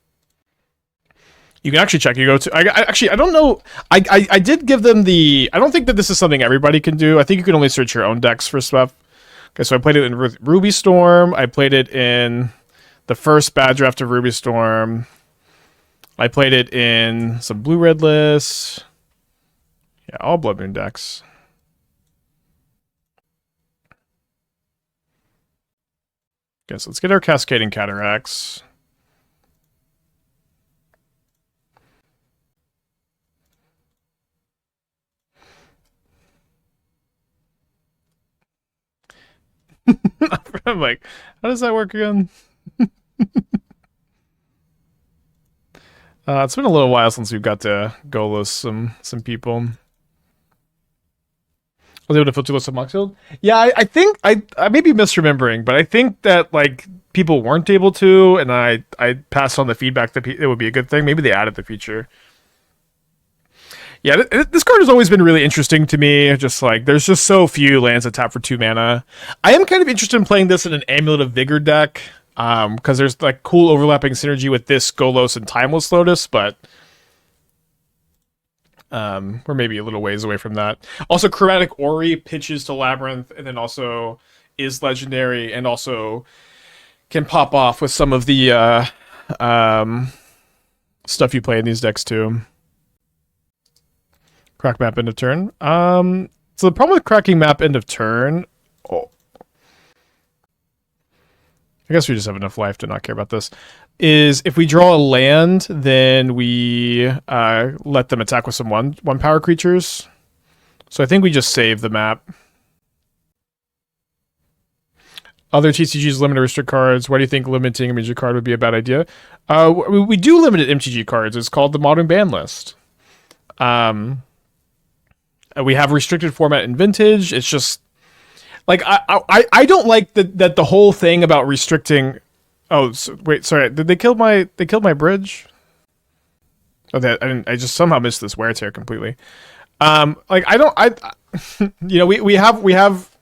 You can actually check. You go to. I don't know. I did give them the. I don't think that this is something everybody can do. I think you can only search your own decks for stuff. Okay, so I played it in Ruby Storm. I played it in the first bad draft of Ruby Storm. I played it in some blue red lists. Yeah, all Blood Moon decks. Okay, so let's get our Cascading Cataracts. I'm like, how does that work again? It's been a little while since we've got to Golos some people. Was able to filter list of Moxfield? Yeah, I think I may be misremembering, but I think that like people weren't able to, and I passed on the feedback that it would be a good thing. Maybe they added the feature. Yeah, this card has always been really interesting to me. Just like, there's just so few lands that tap for 2 mana. I am kind of interested in playing this in an Amulet of Vigor deck, because there's like cool overlapping synergy with this Golos and Timeless Lotus, but we're maybe a little ways away from that. Also, Chromatic Ori pitches to Labyrinth, and then also is legendary, and also can pop off with some of the stuff you play in these decks too. Crack map end of turn. So the problem with cracking map end of turn... Oh. I guess we just have enough life to not care about this. Is if we draw a land, then we let them attack with some one power creatures. So I think we just save the map. Other TCGs limit or restrict cards. Why do you think limiting a major card would be a bad idea? We do limit MTG cards. It's called the Modern Ban List. We have restricted format in Vintage. It's just like I don't like that the whole thing about restricting. Oh, wait, sorry. Did they kill my bridge? Oh, I just somehow missed this wear tear completely. Like you know, we have.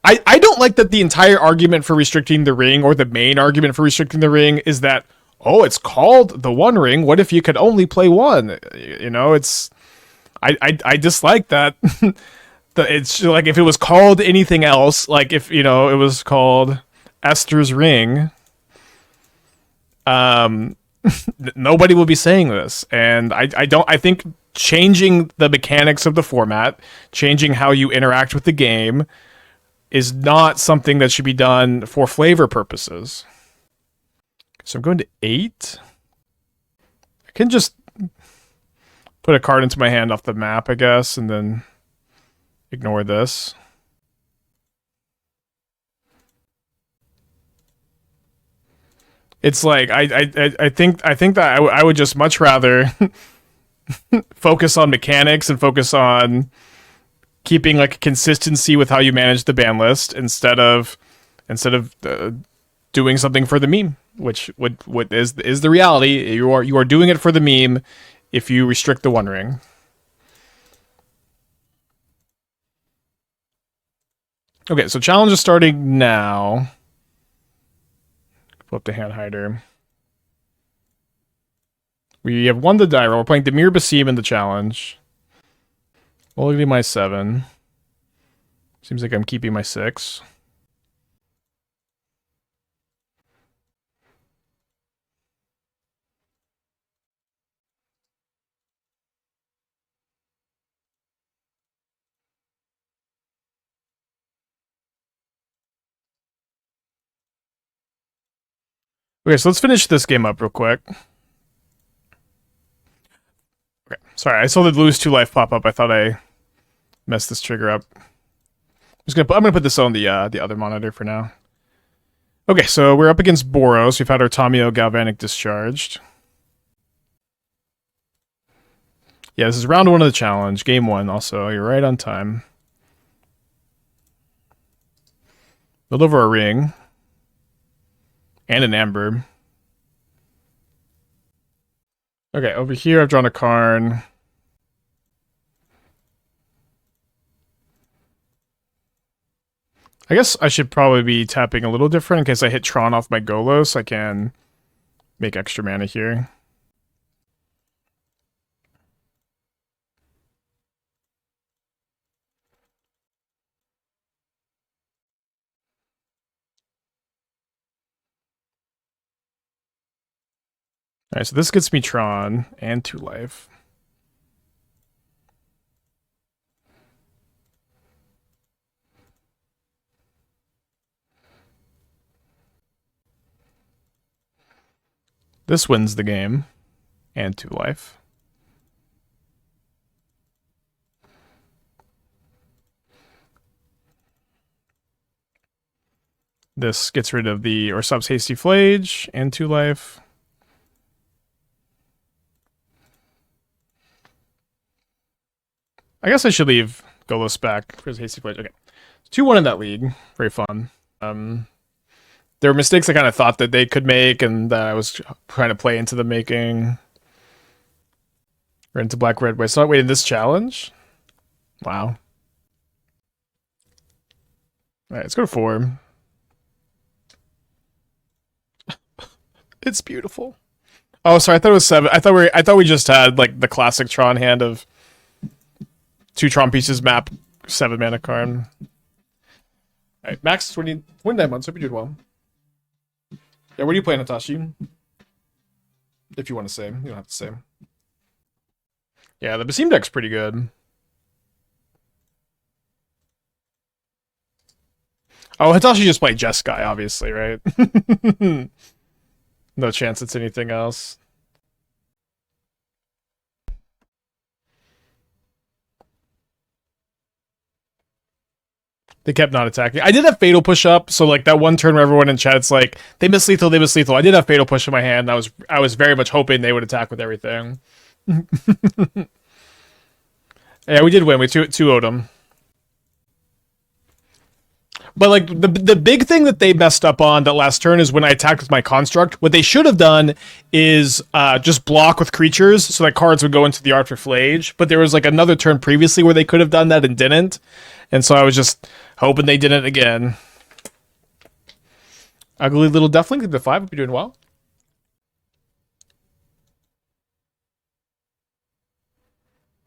I don't like that the entire argument for restricting the ring, or the main argument for restricting the ring, is that, oh, it's called the One Ring. What if you could only play one? You know, it's. I dislike that. It's like if it was called anything else, like if, you know, it was called Esther's Ring, nobody will be saying this. And I think changing the mechanics of the format, changing how you interact with the game, is not something that should be done for flavor purposes. So I'm going to 8. I can just put a card into my hand off the map, I guess, and then ignore this. It's like I think that I would just much rather focus on mechanics and focus on keeping like consistency with how you manage the ban list instead of doing something for the meme, which what is the reality. You are doing it for the meme if you restrict the One Ring. Okay, so challenge is starting now. Flip the hand hider. We have won the die roll. We're playing Demir Basim in the challenge. Only my 7. Seems like I'm keeping my 6. Okay, so let's finish this game up real quick. Okay, sorry, I saw the lose 2 life pop up. I thought I messed this trigger up. I'm gonna put this on the other monitor for now. Okay, so we're up against Boros. We've had our Tamio Galvanic discharged. Yeah, this is round 1 of the challenge. Game 1 also. You're right on time. Build over a ring. And an Amber. Okay, over here I've drawn a Karn. I guess I should probably be tapping a little different in case I hit Tron off my Golos. I can make extra mana here. Alright, so this gets me Tron and 2 life. This wins the game. And 2 life. This gets rid of the or subs Hasty Flage and 2 life. I guess I should leave Golos back for his Hasty Flage. Okay. 2-1 in that league. Very fun. There were mistakes I kind of thought that they could make and that I was trying to play into the making. We're into black, red, white. So wait, in this challenge? Wow. Alright, let's go to 4. It's beautiful. Oh, sorry, I thought it was 7. I thought we just had like the classic Tron hand of 2 Tron pieces map 7 mana Karn. Alright, max 29 months. Hope you're doing well. Yeah, what are you playing, Natashi? If you want to say. You don't have to say. Yeah, the Basim deck's pretty good. Oh, Hitachi just played Jeskai, obviously, right? No chance it's anything else. They kept not attacking. I did have Fatal Push up, so like that one turn where everyone in chat's like, they miss lethal, they miss lethal. I did have Fatal Push in my hand, and I was very much hoping they would attack with everything. Yeah, we did win. We 2-0'd them. But like the big thing that they messed up on that last turn is when I attacked with my construct. What they should have done is just block with creatures so that cards would go into the Art for Flage. But there was like another turn previously where they could have done that and didn't. And so I was just hoping they didn't again. Ugly little Deathlink to 5. Hope you're doing well.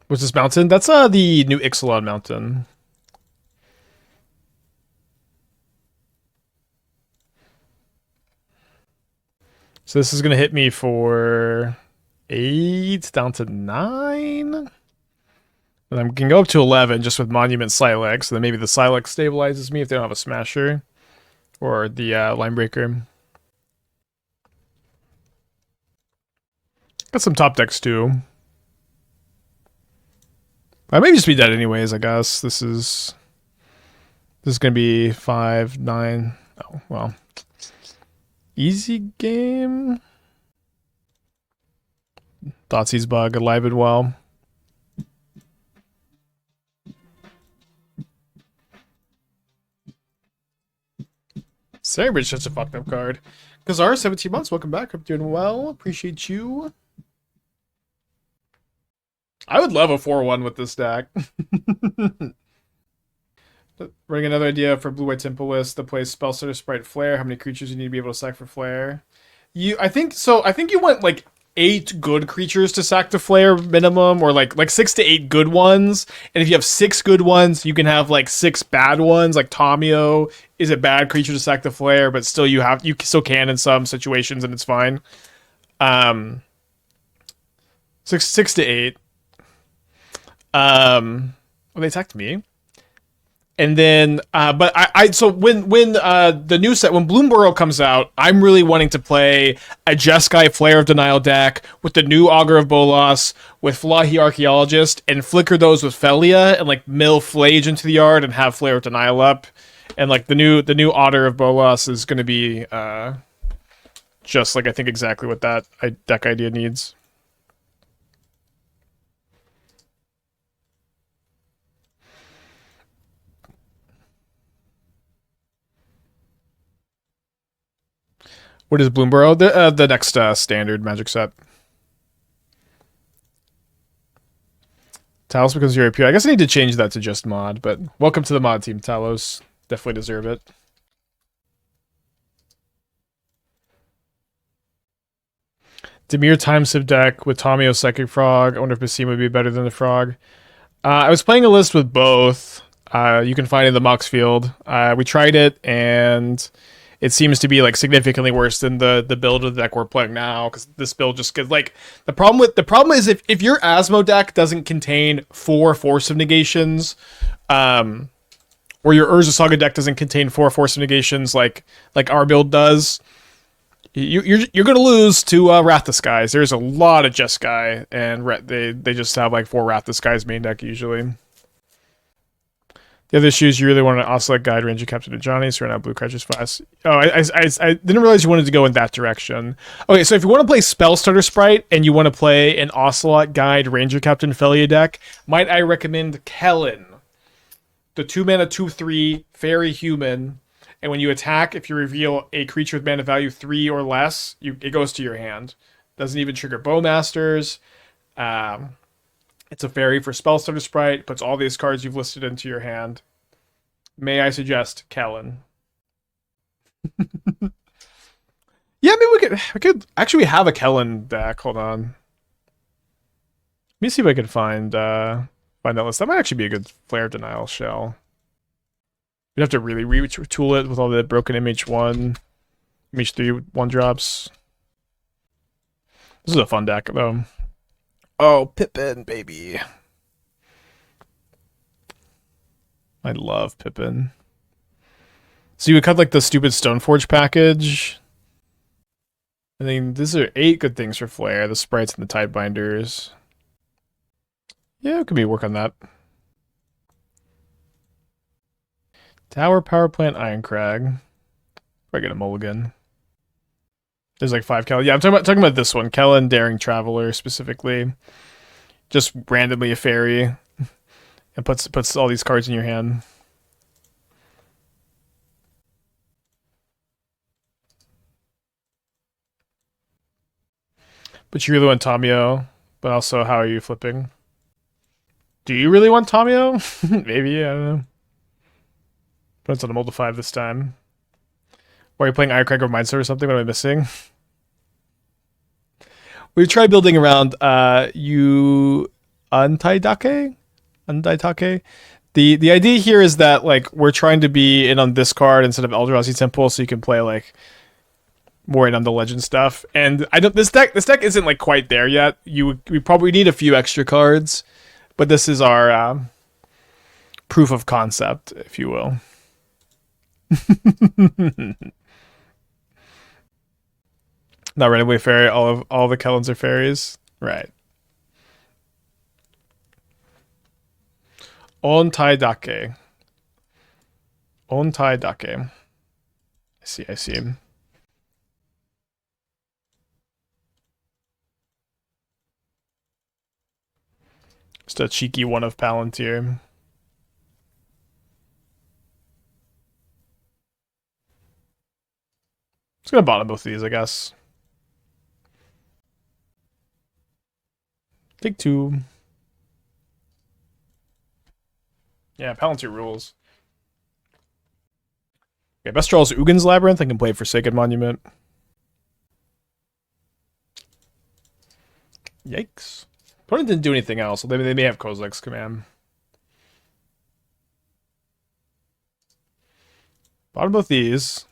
What's this mountain? That's the new Ixalan mountain. So this is going to hit me for 8 down to 9. And I can go up to 11 just with Monument Sylex. And then maybe the Sylex stabilizes me if they don't have a Smasher. Or the Linebreaker. Got some top decks too. I may just be dead anyways, I guess. This is going to be 5, 9. Oh, well. Easy game. Thoughtseize Bug, alive and well. Ensnaring Bridge is such a fucked up card. Kazar, 17 months, welcome back. Hope you're doing well. Appreciate you. I would love a 4-1 with this deck. Running another idea for Blue-White Temple list that plays Spellstutter, Sprite, Flare. How many creatures you need to be able to sack for Flare? I think you want like 8 good creatures to sack to Flare minimum, or like 6 to 8 good ones. And if you have 6 good ones, you can have like 6 bad ones. Like Tamio is a bad creature to sack to Flare, but still you still can in some situations, and it's fine. 6 to 8. Well, they attacked me. And then, but so when the new set, when Bloomburrow comes out, I'm really wanting to play a Jeskai Flare of Denial deck with the new Augur of Bolas, with Flahi Archaeologist, and flicker those with Felia, and like mill Flage into the yard and have Flare of Denial up. And like the new Otter of Bolas is going to be just like I think exactly what that deck idea needs. What is Bloomburrow? The next standard Magic set. Talos becomes your AP. I guess I need to change that to just mod, but welcome to the mod team, Talos. Definitely deserve it. Dimir Timesip deck with Tomio Psychic Frog. I wonder if Basim would be better than the Frog. I was playing a list with both. You can find it in the Mox field. We tried it, and it seems to be like significantly worse than the build of the deck we're playing now, because this build just gets like the problem is if your Asmo deck doesn't contain 4 Force of Negations, or your Urza Saga deck doesn't contain 4 Force of Negations like our build does, you're gonna lose to Wrath the Skies. There's a lot of Jeskai, and they just have like 4 Wrath the Skies main deck usually. The other issues, you really want to Ocelot Guide Ranger Captain to Johnny, so right now Blue Crutches Fast. Oh, I didn't realize you wanted to go in that direction. Okay, so if you want to play Spell Starter Sprite and you want to play an Ocelot Guide Ranger Captain Felia deck, might I recommend Kellen, the 2-mana 2/3 Fairy Human, and when you attack, if you reveal a creature with mana value 3 or less, it goes to your hand. Doesn't even trigger Bowmasters. It's a fairy for Spell Starter Sprite, puts all these cards you've listed into your hand. May I suggest Kellen? Yeah, maybe we could actually have a Kellen deck. Hold on. Let me see if I can find that list. That might actually be a good Flare Denial shell. You'd have to really retool it with all the broken MH1, MH3 1-drops. This is a fun deck, though. Oh, Pippin, baby. I love Pippin. So you would cut like the stupid Stoneforge package. I mean, these are 8 good things for Flare. The Sprites and the Tidebinders. Yeah, it could be work on that. Tower, Power Plant, Irencrag. Probably get a mulligan. There's like 5 Kellen. Yeah, I'm talking about this one. Kellen, Daring Traveler, specifically. Just randomly a fairy. And puts all these cards in your hand. But you really want Tomio. But also, how are you flipping? Do you really want Tomio? Maybe, I don't know. But it's on a multi 5 this time. Or are you playing Irencrag or Mindslaver or something? What am I missing? We tried building around Untaidake? Untaidake? The idea here is that like we're trying to be in on this card instead of Eldrazi Temple, so you can play like more in on the legend stuff. And I don't this deck isn't like quite there yet. We probably need a few extra cards, but this is our proof of concept, if you will. Not randomly fairy. All the Kellens are fairies, right? Untaidake. Untaidake. I see. Just a cheeky one of Palantir. Just gonna bottom both of these, I guess. Take 2. Yeah, Palantir rules. Okay, best draw is Ugin's Labyrinth. I can play Forsaken Monument. Yikes. Opponent didn't do anything else, so they may have Kozilek's Command. Bottom both these.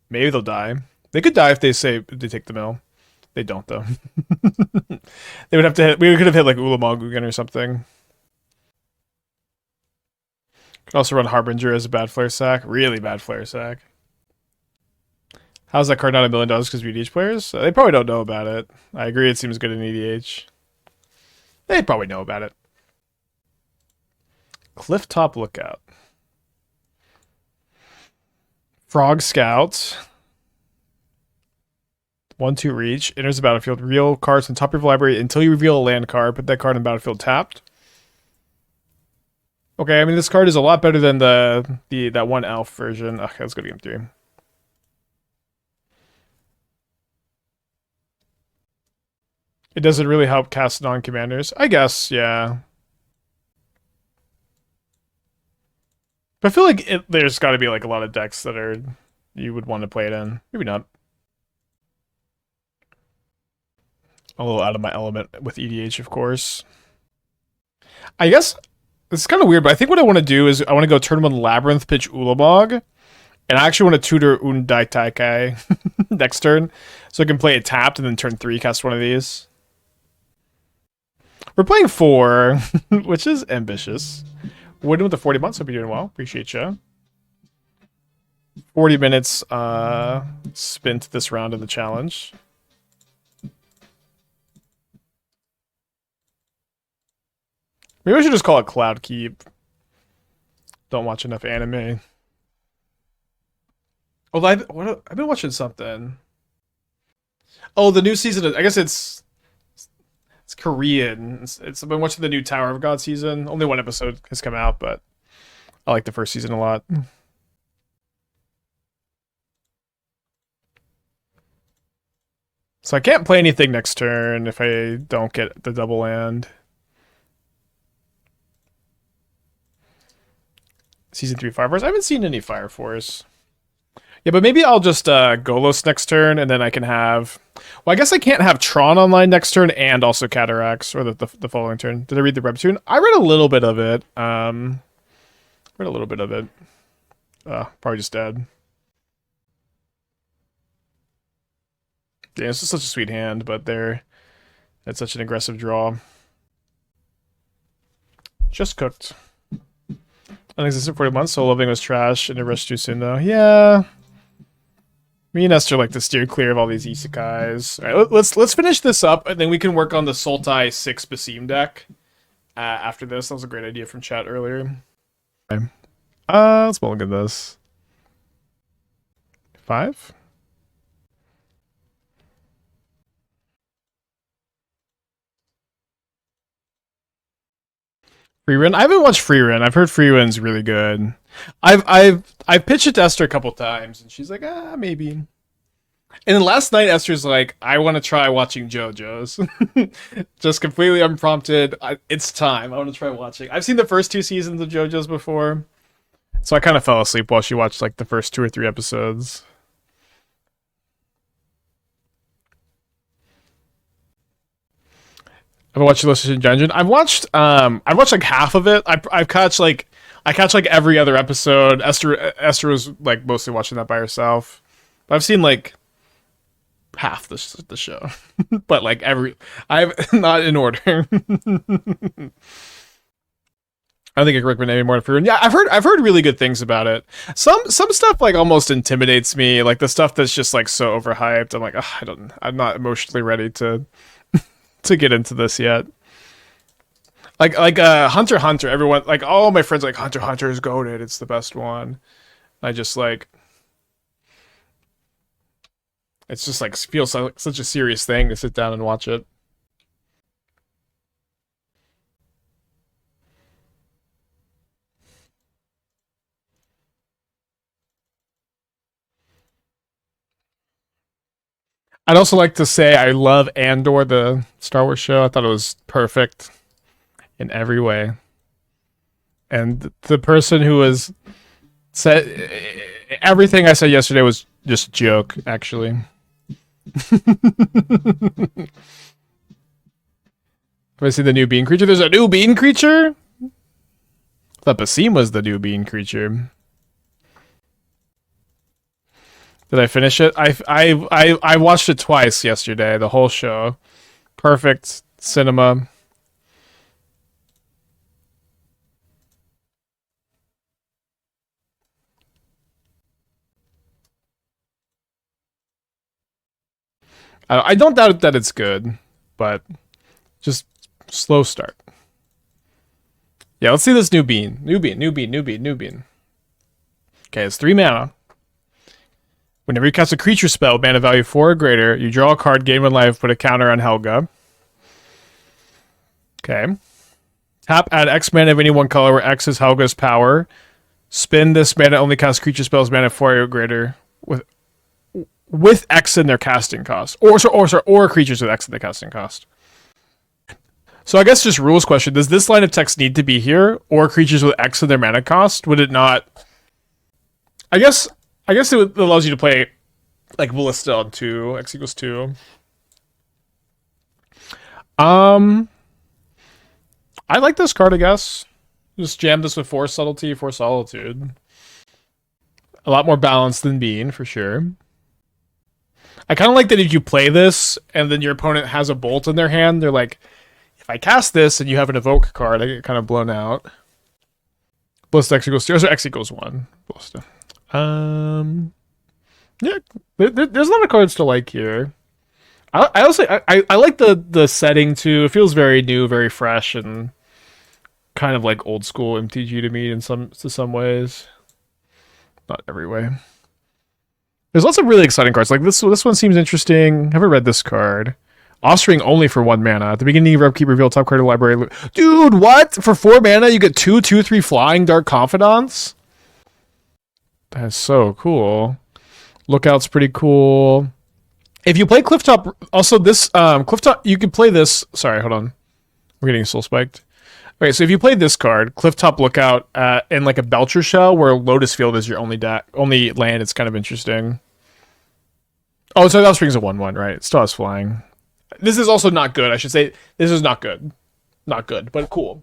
Maybe they'll die. They could die if they take the mill. They don't, though. They would have to hit. We could have hit like Ulamog Ugin or something. Can also run Harbinger as a bad flare sack. Really bad flare sack. How's that card not $1 million because of EDH players? They probably don't know about it. I agree, it seems good in EDH. They probably know about it. Clifftop Lookout. Frog Scout. 1/2 reach. Enters the battlefield. Reveal cards on top of your library until you reveal a land card. Put that card in the battlefield tapped. Okay, I mean this card is a lot better than that one elf version. Okay, let's go to game 3. It doesn't really help cast non-commanders. I guess, yeah. But I feel like there's got to be like a lot of decks that are you would want to play it in. Maybe not. A little out of my element with EDH, of course. I guess this is kind of weird, but I think what I want to do is I want to go turn 1 Labyrinth, pitch Ulamog, and I actually want to tutor Untaidake next turn, so I can play it tapped and then turn 3 cast one of these. We're playing 4, which is ambitious. Winning with the 40 months. Hope you're doing well. Appreciate you. 40 minutes spent this round of the challenge. Maybe I should just call it Cloud Keep. Don't watch enough anime. Oh, I've been watching something. Oh, the new season. I guess it's Korean. I've been watching the new Tower of God season. Only one episode has come out, but I like the first season a lot. So I can't play anything next turn if I don't get the double land. Season 3 Fire Force. I haven't seen any Fire Force. Yeah, but maybe I'll just Golos next turn, and then I can have... Well, I guess I can't have Tron online next turn and also Cataracts, or the following turn. Did I read the Webtoon? I read a little bit of it. Probably just dead. Yeah, it's just such a sweet hand, but it's such an aggressive draw. Just cooked. Unexistent 40 months, so Living was trash and it rushed too soon though. Yeah. Me and Esther like to steer clear of all these isekais. Alright, let's finish this up and then we can work on the Sultai 6 Basim deck after this. That was a great idea from chat earlier. Okay. Let's look at this. 5? Freerun? I haven't watched Freerun. I've heard Freerun's really good. I've pitched it to Esther a couple times, and she's like, maybe. And then last night, Esther's like, I want to try watching JoJo's. Just completely unprompted. It's time. I want to try watching. I've seen the first 2 seasons of JoJo's before, so I kind of fell asleep while she watched like the first 2 or 3 episodes. I've watched Illusion Dungeon. I've watched like half of it. I catch like every other episode. Esther was like mostly watching that by herself. But I've seen like half the show. But like I've not in order. I don't think I can recommend any more for it. Yeah, I've heard really good things about it. Some stuff like almost intimidates me. Like the stuff that's just like so overhyped. I'm like, I'm not emotionally ready to get into this yet. Like Hunter x Hunter, everyone, like all my friends like Hunter x Hunter is goated, it's the best one. I just like, it's just like feels like such a serious thing to sit down and watch it. I'd also like to say I love Andor, the Star Wars show. I thought it was perfect in every way. And the person who was said everything I said yesterday was just a joke, actually. Have I seen the new bean creature? There's a new bean creature? I thought Basim was the new bean creature. Did I finish it? I watched it twice yesterday, the whole show. Perfect cinema. I don't doubt that it's good, but just slow start. Yeah, let's see this new bean. New bean. Okay, it's 3 mana. Whenever you cast a creature spell, mana value 4 or greater, you draw a card, gain 1 life, put a counter on Helga. Okay. Tap, add X mana of any one color where X is Helga's power. Spin this mana, only cast creature spells, mana 4 or greater with X in their casting cost. Or creatures with X in their casting cost. So I guess just rules question. Does this line of text need to be here? Or creatures with X in their mana cost? Would it not... I guess it allows you to play like Ballista on 2, X equals 2. I like this card, I guess. Just jam this with 4 Subtlety, 4 Solitude. A lot more balanced than Bean, for sure. I kind of like that if you play this, and then your opponent has a Bolt in their hand, they're like, if I cast this and you have an Evoke card, I get kind of blown out. Ballista X equals 2, or X equals 1. Ballista. Yeah, there's a lot of cards to like here. I also like the setting too. It feels very new, very fresh, and kind of like old school MTG to me in some ways. Not every way. There's lots of really exciting cards. Like this one seems interesting. Haven't read this card. Offspring only for 1 mana. At the beginning of your upkeep, reveal top card of the library. Dude, what? For 4 mana, you get 2/2/3 flying Dark Confidants? That's so cool. Lookout's pretty cool. If you play Clifftop, also this Clifftop, you can play this. Sorry, hold on. We're getting soul spiked. Okay, so if you play this card, Clifftop Lookout, in like a Belcher Shell, where Lotus Field is your only land, it's kind of interesting. Oh, so Offspring's a 1/1, right? It still has flying. This is also not good. I should say this is not good. Not good, but cool.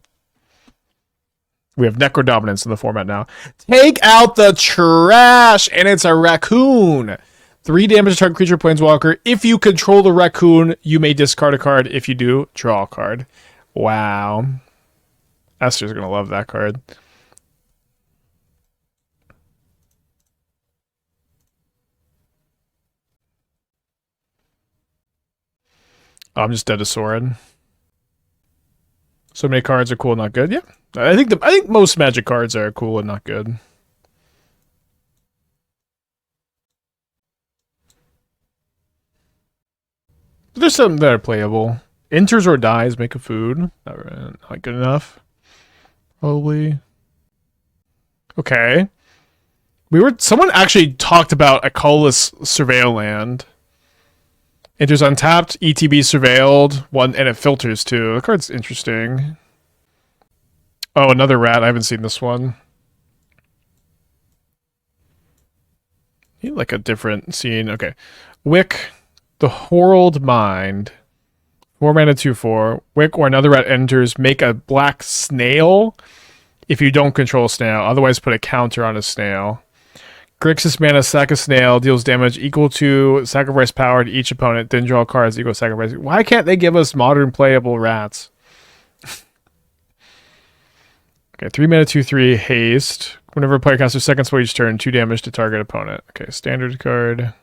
We have Necro Dominance in the format now. Take out the trash, and it's a raccoon. 3 damage to target creature, planeswalker. If you control the raccoon, you may discard a card. If you do, draw a card. Wow. Esther's going to love that card. Oh, I'm just dead to Sorin. So many cards are cool and not good. Yeah. I think most Magic cards are cool and not good. But there's some that are playable. Enters or dies, make a food. Not good enough. Probably. Okay. Someone actually talked about a colorless Surveil land. Enters untapped, ETB surveilled, and it filters too. The card's interesting. Oh, another rat. I haven't seen this one. Like a different scene. Okay. Wick, the Horrled Mind. 4 mana, 2/4. Wick or another rat enters. Make a black snail if you don't control snail. Otherwise, put a counter on a snail. Grixis mana, sack a snail, deals damage equal to sacrifice power to each opponent, then draw cards equal to sacrifice. Why can't they give us modern playable rats? Okay, 3 mana, 2/3, haste. Whenever a player casts their second spell each turn, 2 damage to target opponent. Okay, standard card.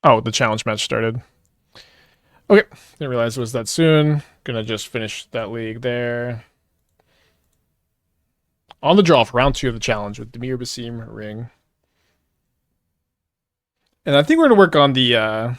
Oh, the challenge match started. Okay, didn't realize it was that soon. Gonna just finish that league there. On the draw for round 2 of the challenge with Dimir Basim Ring. And I think we're gonna work on the